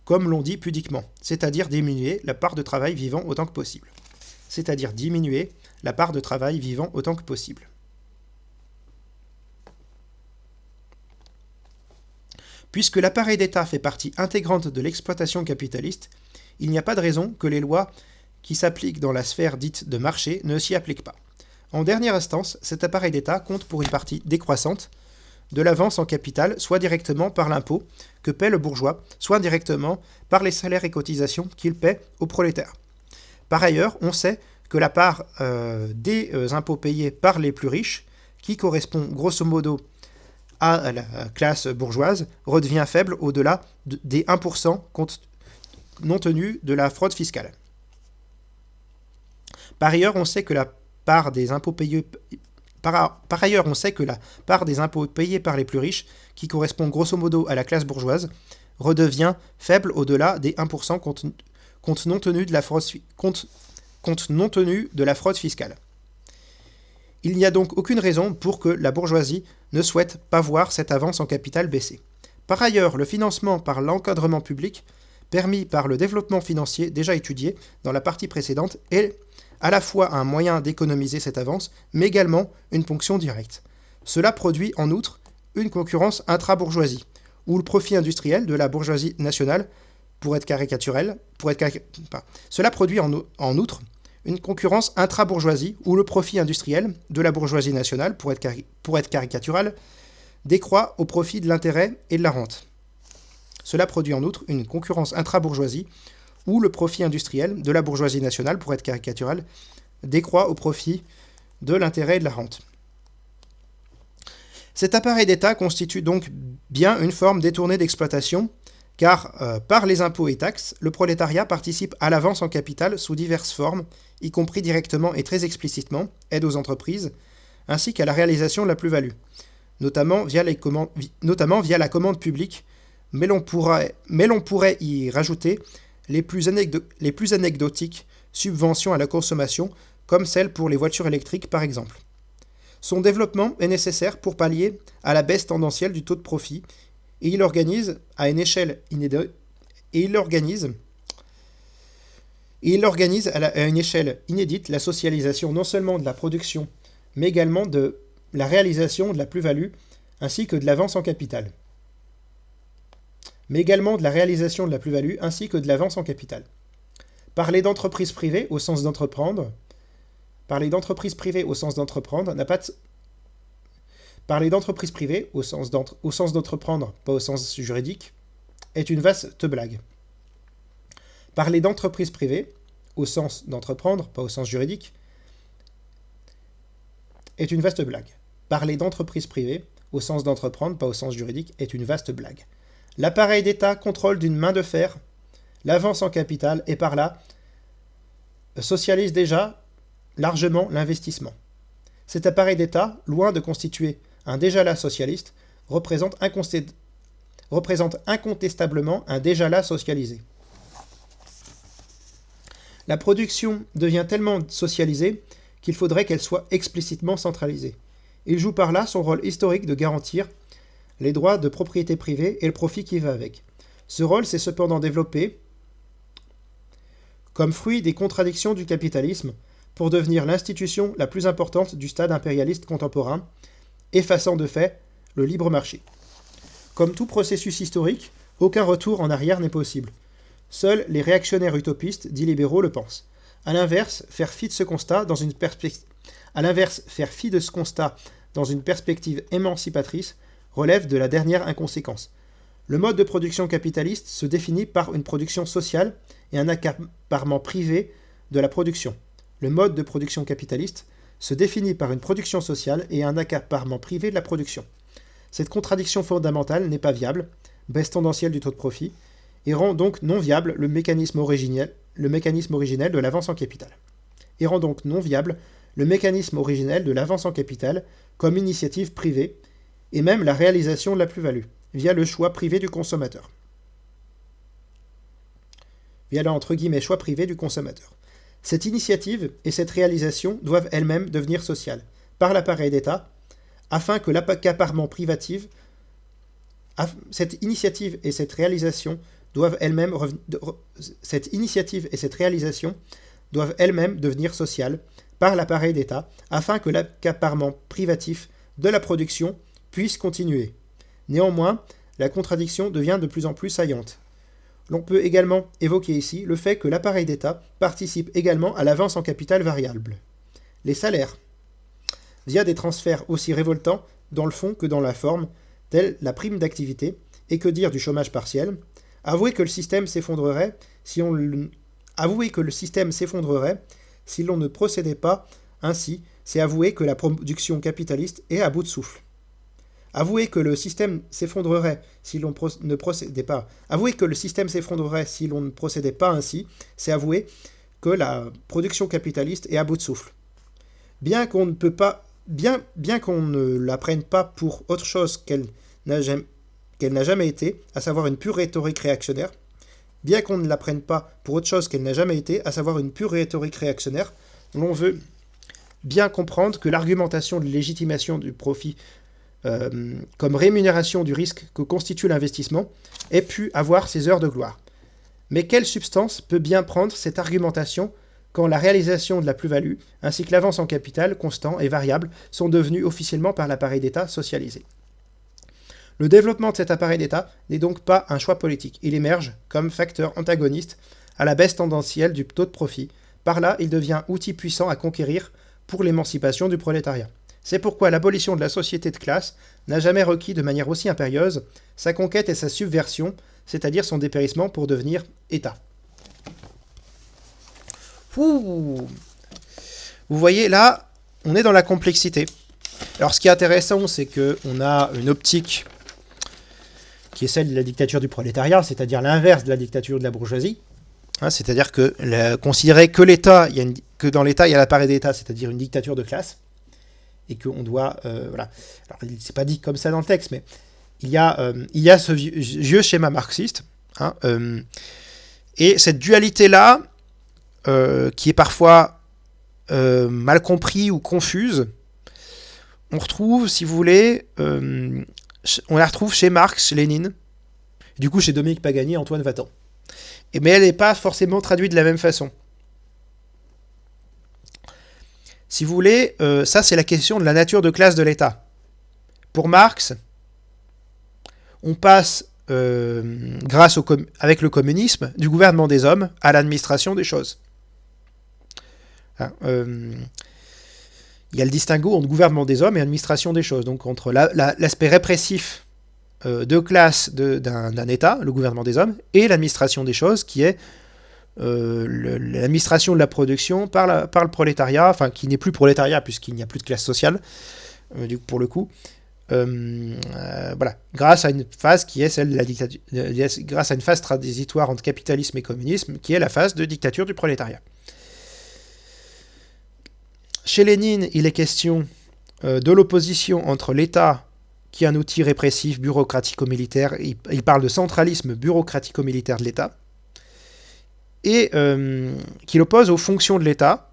comme l'on dit pudiquement, c'est-à-dire diminuer la part de travail vivant autant que possible. Puisque l'appareil d'État fait partie intégrante de l'exploitation capitaliste, il n'y a pas de raison que les lois qui s'appliquent dans la sphère dite de marché ne s'y appliquent pas. En dernière instance, cet appareil d'État compte pour une partie décroissante de l'avance en capital, soit directement par l'impôt que paie le bourgeois, soit indirectement par les salaires et cotisations qu'il paie aux prolétaires. Par ailleurs, on sait que la part des impôts payés par les plus riches, qui correspond grosso modo à la classe bourgeoise, redevient faible au-delà des 1% compte non tenu de la fraude fiscale. Par ailleurs, on sait que la part des impôts payés... Par ailleurs, on sait que la part des impôts payés par les plus riches, qui correspond grosso modo à la classe bourgeoise, redevient faible au-delà des 1% compte non tenu de la fraude fiscale. Il n'y a donc aucune raison pour que la bourgeoisie ne souhaite pas voir cette avance en capital baisser. Par ailleurs, le financement par l'encadrement public, permis par le développement financier déjà étudié dans la partie précédente, est à la fois un moyen d'économiser cette avance, mais également une ponction directe. Cela produit en outre une concurrence intra-bourgeoisie, où le profit industriel de la bourgeoisie nationale, Cela produit en outre une concurrence intra-bourgeoisie, où le profit industriel de la bourgeoisie nationale, pour être caricatural, décroît au profit de l'intérêt et de la rente. Cela produit en outre une concurrence intra-bourgeoisie, où le profit industriel de la bourgeoisie nationale, pour être caricatural, décroît au profit de l'intérêt et de la rente. Cet appareil d'État constitue donc bien une forme détournée d'exploitation, car par les impôts et taxes, le prolétariat participe à l'avance en capital sous diverses formes, y compris directement et très explicitement, aide aux entreprises, ainsi qu'à la réalisation de la plus-value, notamment via la commande publique, mais l'on pourrait y rajouter les plus anecdotiques subventions à la consommation, comme celles pour les voitures électriques par exemple. Son développement est nécessaire pour pallier à la baisse tendancielle du taux de profit, et il organise à une échelle inédite la socialisation non seulement de la production, mais également de la réalisation de la plus-value, ainsi que de l'avance en capital. Parler d'entreprise privée au sens d'entreprendre n'a pas de... Parler d'entreprise privée au sens d'entreprendre, pas au sens juridique, est une vaste blague. Parler d'entreprise privée au sens d'entreprendre, pas au sens juridique, est une vaste blague. Parler d'entreprise privée au sens d'entreprendre, pas au sens juridique, est une vaste blague. L'appareil d'État contrôle d'une main de fer l'avance en capital et par là socialise déjà largement l'investissement. Cet appareil d'État, loin de constituer un déjà-là socialiste, représente incontestablement un déjà-là socialisé. La production devient tellement socialisée qu'il faudrait qu'elle soit explicitement centralisée. Il joue par là son rôle historique de garantir les droits de propriété privée et le profit qui va avec. Ce rôle s'est cependant développé comme fruit des contradictions du capitalisme pour devenir l'institution la plus importante du stade impérialiste contemporain, effaçant de fait le libre marché. Comme tout processus historique, aucun retour en arrière n'est possible. Seuls les réactionnaires utopistes, dits libéraux, le pensent. A l'inverse, faire fi de ce constat dans une perspective émancipatrice relève de la dernière inconséquence. Le mode de production capitaliste se définit par une production sociale et un accaparement privé de la production. Le mode de production capitaliste se définit par une production sociale et un accaparement privé de la production. Cette contradiction fondamentale n'est pas viable, baisse tendancielle du taux de profit, et rend donc non viable le mécanisme originel de l'avance en capital. Comme initiative privée, et même la réalisation de la plus-value, via le choix privé du consommateur. Cette initiative et cette réalisation doivent elles-mêmes devenir sociales, par l'appareil d'État, afin que l'accaparement privatif... Cette initiative et cette réalisation doivent elles-mêmes devenir sociales, par l'appareil d'État, afin que l'accaparement privatif de la production puisse continuer. Néanmoins, la contradiction devient de plus en plus saillante. L'on peut également évoquer ici le fait que l'appareil d'État participe également à l'avance en capital variable. Les salaires, via des transferts aussi révoltants dans le fond que dans la forme, tels la prime d'activité, et que dire du chômage partiel, avouer que le système s'effondrerait si l'on ne procédait pas ainsi, c'est avouer que la production capitaliste est à bout de souffle. Avouer que le système s'effondrerait si l'on ne procédait pas ainsi, c'est avouer que la production capitaliste est à bout de souffle. bien qu'on ne la prenne pas pour autre chose qu'elle n'a jamais été, à savoir une pure rhétorique réactionnaire, bien qu'on ne la prenne pas pour autre chose qu'elle n'a jamais été, à savoir une pure rhétorique réactionnaire, l'on veut bien comprendre que l'argumentation de légitimation du profit comme rémunération du risque que constitue l'investissement ait pu avoir ses heures de gloire. Mais quelle substance peut bien prendre cette argumentation quand la réalisation de la plus-value, ainsi que l'avance en capital constant et variable, sont devenus officiellement par l'appareil d'État socialisés? Le développement de cet appareil d'État n'est donc pas un choix politique. Il émerge comme facteur antagoniste à la baisse tendancielle du taux de profit. Par là, il devient outil puissant à conquérir pour l'émancipation du prolétariat. C'est pourquoi l'abolition de la société de classe n'a jamais requis de manière aussi impérieuse sa conquête et sa subversion, c'est-à-dire son dépérissement pour devenir État. Ouh. Vous voyez, là, on est dans la complexité. Alors, ce qui est intéressant, c'est qu'on a une optique qui est celle de la dictature du prolétariat, c'est-à-dire l'inverse de la dictature de la bourgeoisie. C'est-à-dire que considérer que l'État, que dans l'État, il y a l'appareil d'État, c'est-à-dire une dictature de classe, et qu'on doit... voilà. Alors, c'est pas dit comme ça dans le texte, mais il y a ce vieux schéma marxiste, et cette dualité-là, qui est parfois mal compris ou confuse, on retrouve, si vous voulez, on la retrouve chez Marx, chez Lénine, du coup chez Dominique Pagani et Antoine Wattan. Mais elle n'est pas forcément traduite de la même façon. Si vous voulez, ça c'est la question de la nature de classe de l'État. Pour Marx, on passe, avec le communisme, du gouvernement des hommes à l'administration des choses. Il y a le distinguo entre gouvernement des hommes et administration des choses, donc entre l'aspect répressif de classe d'un État, le gouvernement des hommes, et l'administration des choses, qui est l'administration de la production par le prolétariat, enfin qui n'est plus prolétariat puisqu'il n'y a plus de classe sociale, pour le coup, voilà, grâce à une phase qui est celle de la dictature, grâce à une phase transitoire entre capitalisme et communisme, qui est la phase de dictature du prolétariat. Chez Lénine, il est question de l'opposition entre l'État, qui est un outil répressif, bureaucratico-militaire, il parle de centralisme bureaucratico-militaire de l'État, et qu'il oppose aux fonctions de l'État.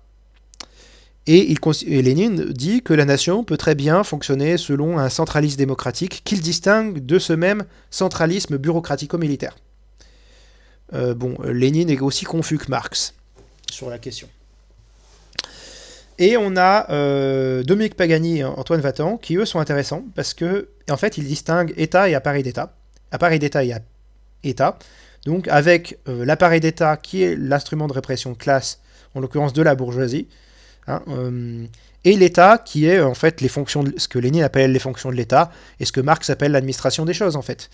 Et Lénine dit que la nation peut très bien fonctionner selon un centralisme démocratique qu'il distingue de ce même centralisme bureaucratico-militaire. Lénine est aussi confus que Marx sur la question. Et on a Dominique Pagani et Antoine Wattan, qui eux sont intéressants, parce que en fait ils distinguent État et appareil d'État. Appareil d'État et État. Donc avec l'appareil d'État qui est l'instrument de répression de classe, en l'occurrence de la bourgeoisie, et l'État qui est en fait ce que Lénine appelle les fonctions de l'État, et ce que Marx appelle l'administration des choses en fait.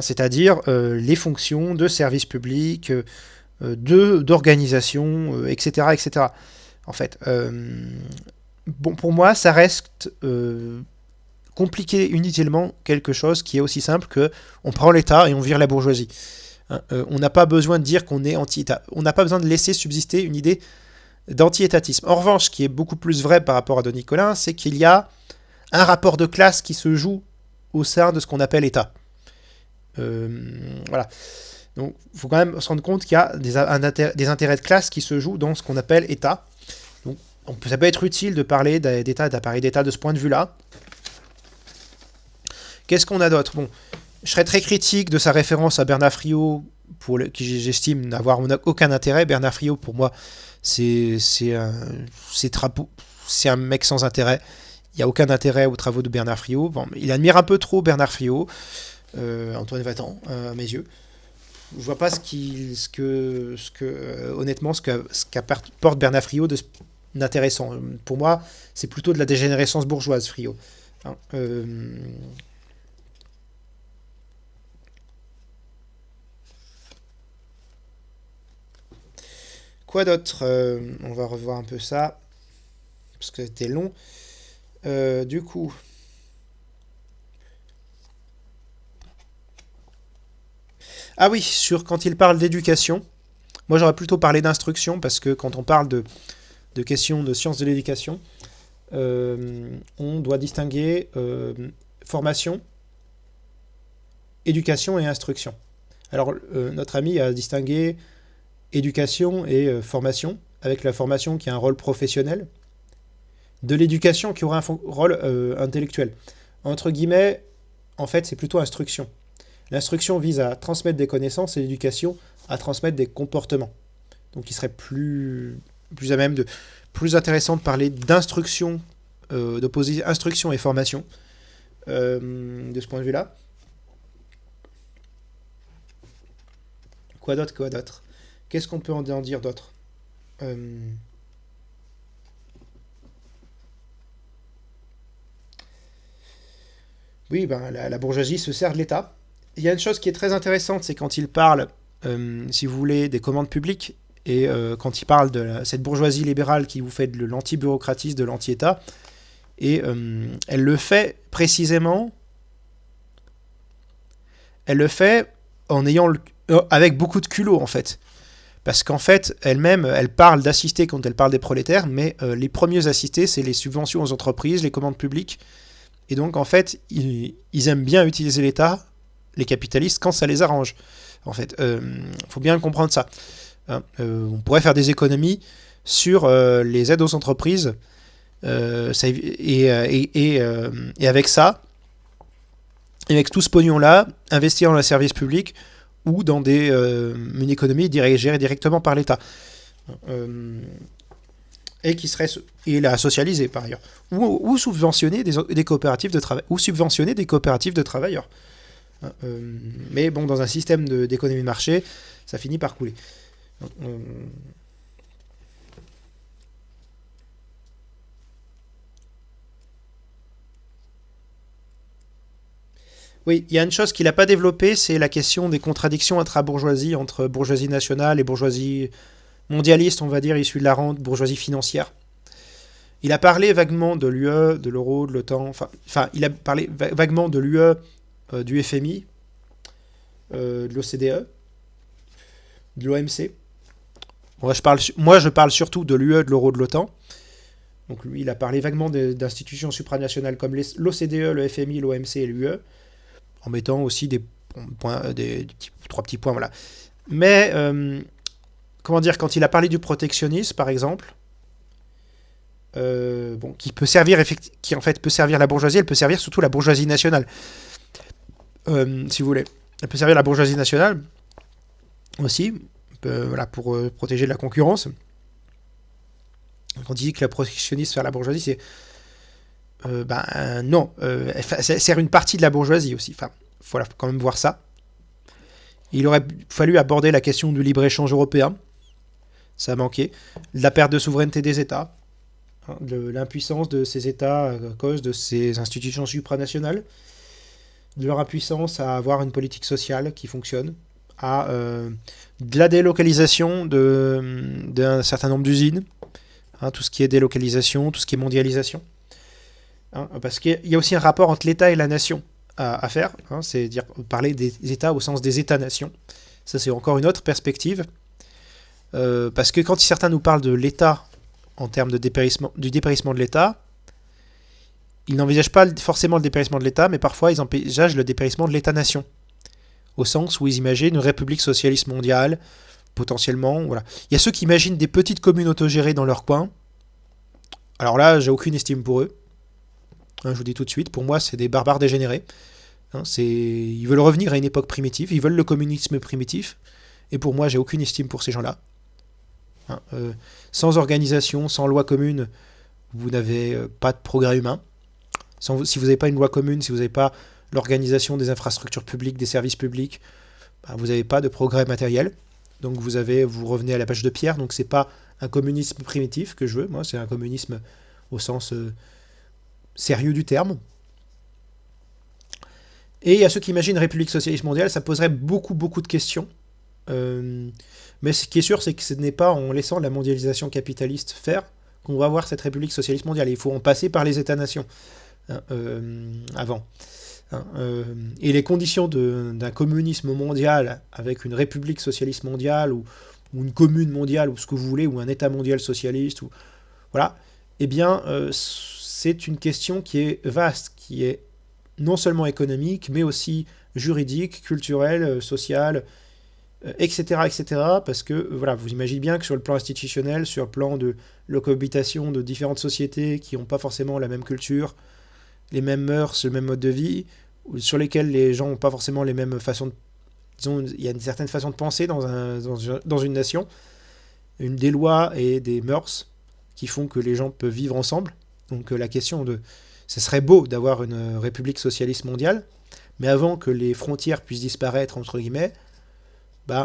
C'est-à-dire les fonctions de service public, d'organisation, etc., etc. En fait, pour moi, ça reste compliqué inutilement quelque chose qui est aussi simple que on prend l'État et on vire la bourgeoisie. On n'a pas besoin de dire qu'on est anti-État. On n'a pas besoin de laisser subsister une idée d'anti-étatisme. En revanche, ce qui est beaucoup plus vrai par rapport à Denis Colin, c'est qu'il y a un rapport de classe qui se joue au sein de ce qu'on appelle État. Voilà. Donc, il faut quand même se rendre compte qu'il y a des intérêts de classe qui se jouent dans ce qu'on appelle État. Donc, ça peut être utile de parler d'État, d'appareil d'État de ce point de vue-là. Qu'est-ce qu'on a d'autre ? Je serais très critique de sa référence à Bernard Friot, qui j'estime n'avoir aucun intérêt. Bernard Friot, pour moi, c'est un mec sans intérêt. Il n'y a aucun intérêt aux travaux de Bernard Friot. Il admire un peu trop Bernard Friot, Antoine Wattan, à mes yeux. Je vois pas honnêtement, ce qu'apporte Bernard Friot d'intéressant. Pour moi, c'est plutôt de la dégénérescence bourgeoise, Friot. Quoi d'autre ? On va revoir un peu ça, parce que c'était long. Du coup... Ah oui, quand il parle d'éducation, moi j'aurais plutôt parlé d'instruction, parce que quand on parle de questions de sciences de l'éducation, on doit distinguer formation, éducation et instruction. Alors, notre ami a distingué éducation et formation, avec la formation qui a un rôle professionnel, de l'éducation qui aura un rôle intellectuel. Entre guillemets, en fait, c'est plutôt instruction. L'instruction vise à transmettre des connaissances et l'éducation à transmettre des comportements. Donc il serait plus à même plus intéressant de parler d'instruction, d'opposer instruction et formation, de ce point de vue-là. Quoi d'autre Qu'est-ce qu'on peut en dire d'autre Oui, ben, la bourgeoisie se sert de l'État. Il y a une chose qui est très intéressante, c'est quand il parle, si vous voulez, des commandes publiques, et quand il parle de cette bourgeoisie libérale qui vous fait de l'anti-bureaucratisme, de l'anti-État, et elle le fait précisément, elle le fait en ayant avec beaucoup de culot en fait. Parce qu'en fait, elle-même, elle parle d'assister quand elle parle des prolétaires, mais les premiers assistés, c'est les subventions aux entreprises, les commandes publiques. Et donc, en fait, ils aiment bien utiliser l'État, les capitalistes, quand ça les arrange. En fait, faut bien comprendre ça. On pourrait faire des économies sur les aides aux entreprises, et avec ça, et avec tout ce pognon-là, investir dans le service public ou dans une économie dirigée directement par l'État. Et qui serait la socialiser par ailleurs, ou subventionner des coopératives de travail, ou subventionner des coopératives de travailleurs. Mais bon, dans un système d'économie de marché, ça finit par couler. Oui, il y a une chose qu'il n'a pas développée, c'est la question des contradictions intra-bourgeoisie, entre bourgeoisie nationale et bourgeoisie mondialiste, on va dire, issue de la rente, bourgeoisie financière. Il a parlé vaguement de l'UE, de l'euro, de l'OTAN, enfin, il a parlé vaguement de l'UE, du FMI, de l'OCDE, de l'OMC. Moi, je parle surtout de l'UE, de l'euro, de l'OTAN. Donc lui, il a parlé vaguement d'institutions supranationales comme l'OCDE, le FMI, l'OMC et l'UE, en mettant aussi trois petits points, voilà. Mais, comment dire, quand il a parlé du protectionnisme, par exemple, qui peut servir, qui en fait peut servir la bourgeoisie, elle peut servir surtout la bourgeoisie nationale, si vous voulez. Elle peut servir la bourgeoisie nationale aussi, voilà, pour protéger de la concurrence. Quand il dit que le protectionnisme sert la bourgeoisie, c'est non, ça sert une partie de la bourgeoisie aussi. Enfin, il faut quand même voir ça. Il aurait fallu aborder la question du libre-échange européen. Ça a manqué. La perte de souveraineté des États. De l'impuissance de ces États à cause de ces institutions supranationales. De leur impuissance à avoir une politique sociale qui fonctionne. À de la délocalisation d'un certain nombre d'usines. Tout ce qui est délocalisation, tout ce qui est mondialisation. Parce qu'il y a aussi un rapport entre l'État et la nation à faire, c'est-à-dire parler des États au sens des États-nations. Ça, c'est encore une autre perspective. Parce que quand certains nous parlent de l'État en termes du dépérissement de l'État, ils n'envisagent pas forcément le dépérissement de l'État, mais parfois ils envisagent le dépérissement de l'État-nation. Au sens où ils imaginent une république socialiste mondiale, potentiellement. Voilà. Il y a ceux qui imaginent des petites communes autogérées dans leur coin. Alors là, j'ai aucune estime pour eux. Je vous dis tout de suite, pour moi, c'est des barbares dégénérés. Ils veulent revenir à une époque primitive, ils veulent le communisme primitif, et pour moi, j'ai aucune estime pour ces gens-là. Sans organisation, sans loi commune, vous n'avez pas de progrès humain. Si vous n'avez pas une loi commune, si vous n'avez pas l'organisation des infrastructures publiques, des services publics, vous n'avez pas de progrès matériel. Donc vous revenez à la page de pierre, donc c'est pas un communisme primitif que je veux, moi, c'est un communisme au sens sérieux du terme. Et il y a ceux qui imaginent une république socialiste mondiale, ça poserait beaucoup de questions. Mais ce qui est sûr, c'est que ce n'est pas en laissant la mondialisation capitaliste faire qu'on va avoir cette république socialiste mondiale. Il faut en passer par les États-nations avant. Et les conditions d'un communisme mondial avec une république socialiste mondiale ou une commune mondiale ou ce que vous voulez, ou un État mondial socialiste, voilà, eh bien, c'est une question qui est vaste, qui est non seulement économique, mais aussi juridique, culturelle, sociale, etc., etc., parce que, voilà, vous imaginez bien que sur le plan institutionnel, sur le plan de la cohabitation de différentes sociétés qui n'ont pas forcément la même culture, les mêmes mœurs, le même mode de vie, sur lesquels les gens n'ont pas forcément les mêmes façons de... Disons, il y a une certaine façon de penser dans une nation, des lois et des mœurs qui font que les gens peuvent vivre ensemble. Donc la question de... Ce serait beau d'avoir une république socialiste mondiale, mais avant que les frontières puissent disparaître, entre guillemets, pour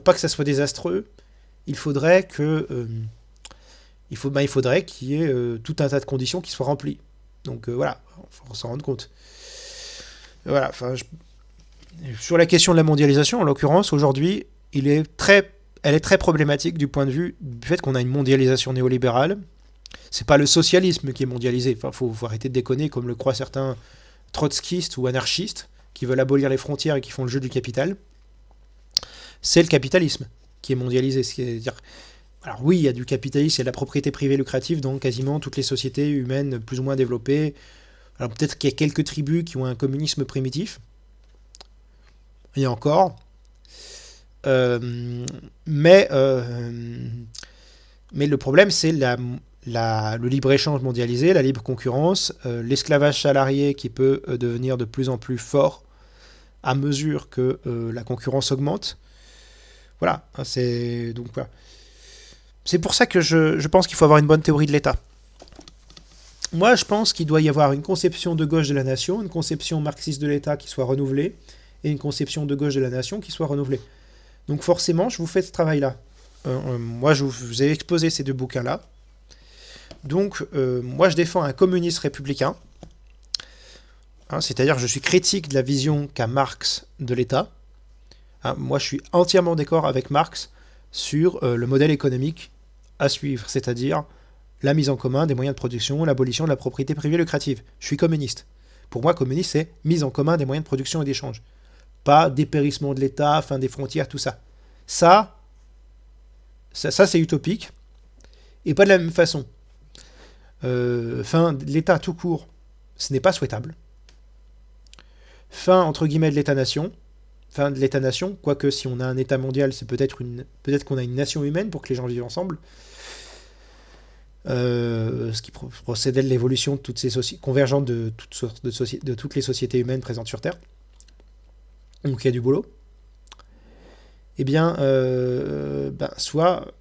pas que ça soit désastreux, il faudrait qu'il y ait tout un tas de conditions qui soient remplies. Donc voilà, il faut s'en rendre compte. Voilà, sur la question de la mondialisation, en l'occurrence, aujourd'hui, elle est très problématique du point de vue du fait qu'on a une mondialisation néolibérale. C'est pas le socialisme qui est mondialisé. Enfin, faut arrêter de déconner comme le croient certains trotskistes ou anarchistes qui veulent abolir les frontières et qui font le jeu du capital. C'est le capitalisme qui est mondialisé. C'est-à-dire, alors oui, il y a du capitalisme, il y a de la propriété privée lucrative dans quasiment toutes les sociétés humaines plus ou moins développées. Alors peut-être qu'il y a quelques tribus qui ont un communisme primitif. Et encore. Mais le problème, c'est le libre-échange mondialisé, la libre concurrence, l'esclavage salarié qui peut devenir de plus en plus fort à mesure que la concurrence augmente. Voilà, c'est pour ça que je pense qu'il faut avoir une bonne théorie de l'État. Moi, je pense qu'il doit y avoir une conception de gauche de la nation, une conception marxiste de l'État qui soit renouvelée, et une conception de gauche de la nation qui soit renouvelée. Donc forcément, je vous fais ce travail-là. Moi, je vous ai exposé ces deux bouquins-là. Donc, moi, je défends un communiste républicain. C'est-à-dire, je suis critique de la vision qu'a Marx de l'État. Moi, je suis entièrement d'accord avec Marx sur le modèle économique à suivre, c'est-à-dire la mise en commun des moyens de production, l'abolition de la propriété privée lucrative. Je suis communiste. Pour moi, communiste, c'est mise en commun des moyens de production et d'échange. Pas dépérissement de l'État, fin des frontières, tout ça. Ça, c'est utopique. Et pas de la même façon. Fin de l'État tout court, ce n'est pas souhaitable. Fin, entre guillemets, de l'État-nation. Fin de l'État-nation, quoique si on a un État mondial, c'est peut-être qu'on a une nation humaine pour que les gens vivent ensemble. Ce qui procédait de l'évolution de toutes ces sociétés, convergente de toutes les sociétés humaines présentes sur Terre. Donc il y a du boulot. Eh bien, soit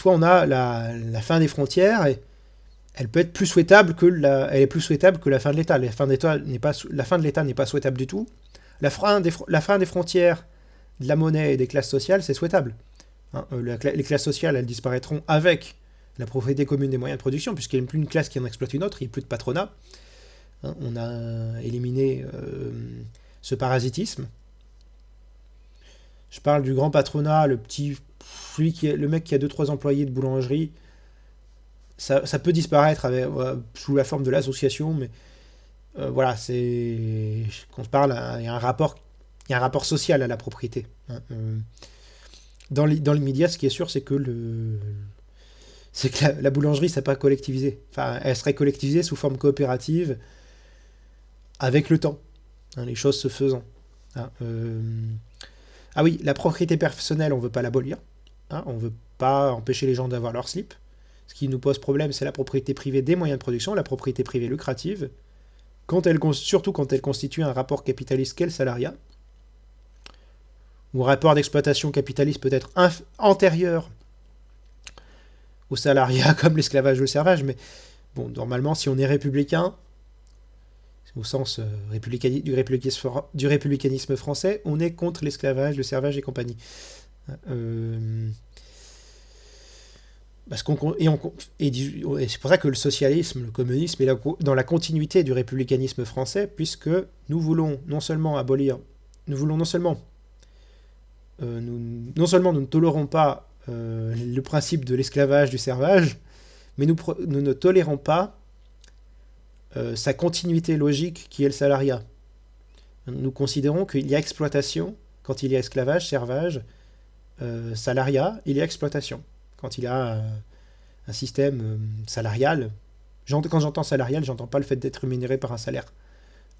on a la fin des frontières et elle peut être plus souhaitable que elle est plus souhaitable que la fin de l'État. La fin de l'État n'est pas souhaitable du tout. La fin des frontières de la monnaie et des classes sociales, c'est souhaitable. Les classes sociales, elles disparaîtront avec la propriété commune des moyens de production, puisqu'il n'y a plus une classe qui en exploite une autre, il n'y a plus de patronat. On a éliminé ce parasitisme. Je parle du grand patronat, le mec qui a 2-3 employés de boulangerie. Ça peut disparaître sous la forme de l'association, mais voilà, c'est quand je parle, il y a un rapport social à la propriété. Dans l'immédiat, ce qui est sûr, c'est que la boulangerie, ça n'est pas collectivisé. Enfin, elle serait collectivisée sous forme coopérative avec le temps, les choses se faisant. Ah oui, la propriété personnelle, on ne veut pas l'abolir. On ne veut pas empêcher les gens d'avoir leur slip. Ce qui nous pose problème, c'est la propriété privée des moyens de production, la propriété privée lucrative, surtout quand elle constitue un rapport capitaliste qu'est le salariat, ou un rapport d'exploitation capitaliste peut-être antérieur au salariat, comme l'esclavage ou le servage, mais bon, normalement, si on est républicain, au sens du républicanisme français, on est contre l'esclavage, le servage et compagnie. Et c'est pour ça que le socialisme, le communisme est dans la continuité du républicanisme français, puisque nous voulons non seulement nous ne tolérons pas le principe de l'esclavage, du servage, mais nous ne tolérons pas sa continuité logique qui est le salariat. Nous considérons qu'il y a exploitation quand il y a esclavage, servage, salariat, il y a exploitation. Quand il y a un système salarial, quand j'entends salarial, j'entends pas le fait d'être rémunéré par un salaire,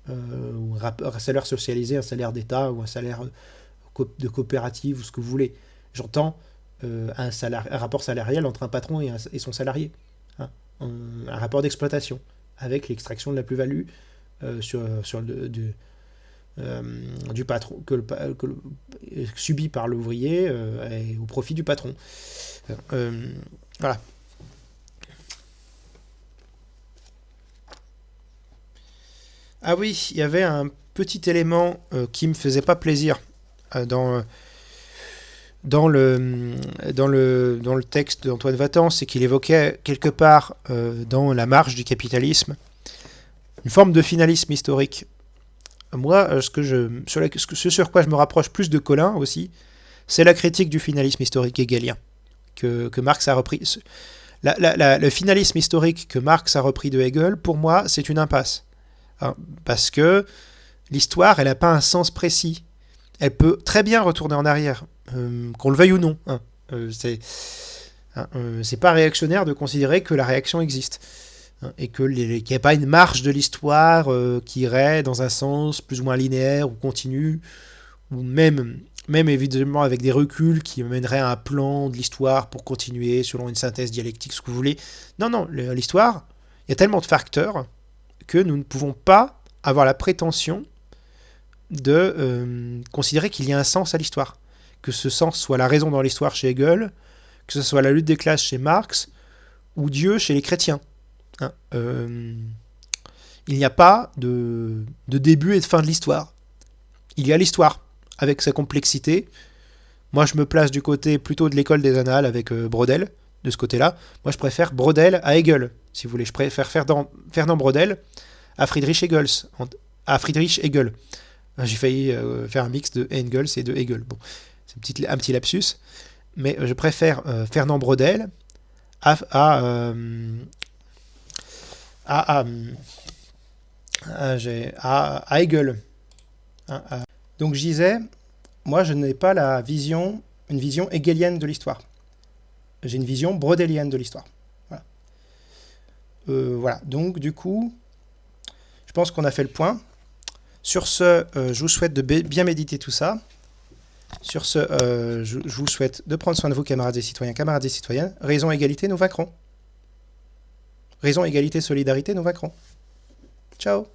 ou un salaire socialisé, un salaire d'État, ou un salaire de coopérative, ou ce que vous voulez. J'entends un rapport salarial entre un patron et son salarié. Hein. Un rapport d'exploitation, avec l'extraction de la plus-value du patron, subi par l'ouvrier et au profit du patron. Voilà. Ah oui, il y avait un petit élément qui me faisait pas plaisir dans le texte d'Antoine Vatan, c'est qu'il évoquait quelque part dans La marche du capitalisme une forme de finalisme historique. Moi, ce sur quoi je me rapproche plus de Colin aussi, c'est la critique du finalisme historique hegelien que Marx a repris. Le finalisme historique que Marx a repris de Hegel, pour moi, c'est une impasse. Hein, parce que l'histoire, elle n'a pas un sens précis. Elle peut très bien retourner en arrière, qu'on le veuille ou non. Hein. C'est pas réactionnaire de considérer que la réaction existe. Hein, et qu'il n'y a pas une marche de l'histoire qui irait dans un sens plus ou moins linéaire ou continu, ou même évidemment avec des reculs qui mèneraient à un plan de l'histoire pour continuer selon une synthèse dialectique, ce que vous voulez. Non, l'histoire, il y a tellement de facteurs que nous ne pouvons pas avoir la prétention de considérer qu'il y a un sens à l'histoire. Que ce sens soit la raison dans l'histoire chez Hegel, que ce soit la lutte des classes chez Marx, ou Dieu chez les chrétiens. Hein, il n'y a pas de début et de fin de l'histoire. Il y a l'histoire, avec sa complexité. Moi, je me place du côté plutôt de l'école des annales avec Brodel, de ce côté-là. Moi, je préfère Brodel à Hegel, si vous voulez. Je préfère Fernand Brodel à Friedrich Hegel. J'ai failli faire un mix de Engels et de Hegel. Bon, c'est un petit lapsus. Mais je préfère Fernand Brodel à Hegel. Donc je disais, moi je n'ai pas une vision hegelienne de l'histoire. J'ai une vision brodelienne de l'histoire. Voilà. Voilà. Donc du coup, je pense qu'on a fait le point. Sur ce, je vous souhaite de bien méditer tout ça. Sur ce, je vous souhaite de prendre soin de vous, camarades et citoyens, camarades et citoyennes. Raison, égalité, nous vaincrons. Raison, égalité, solidarité, nous vaincrons. Ciao.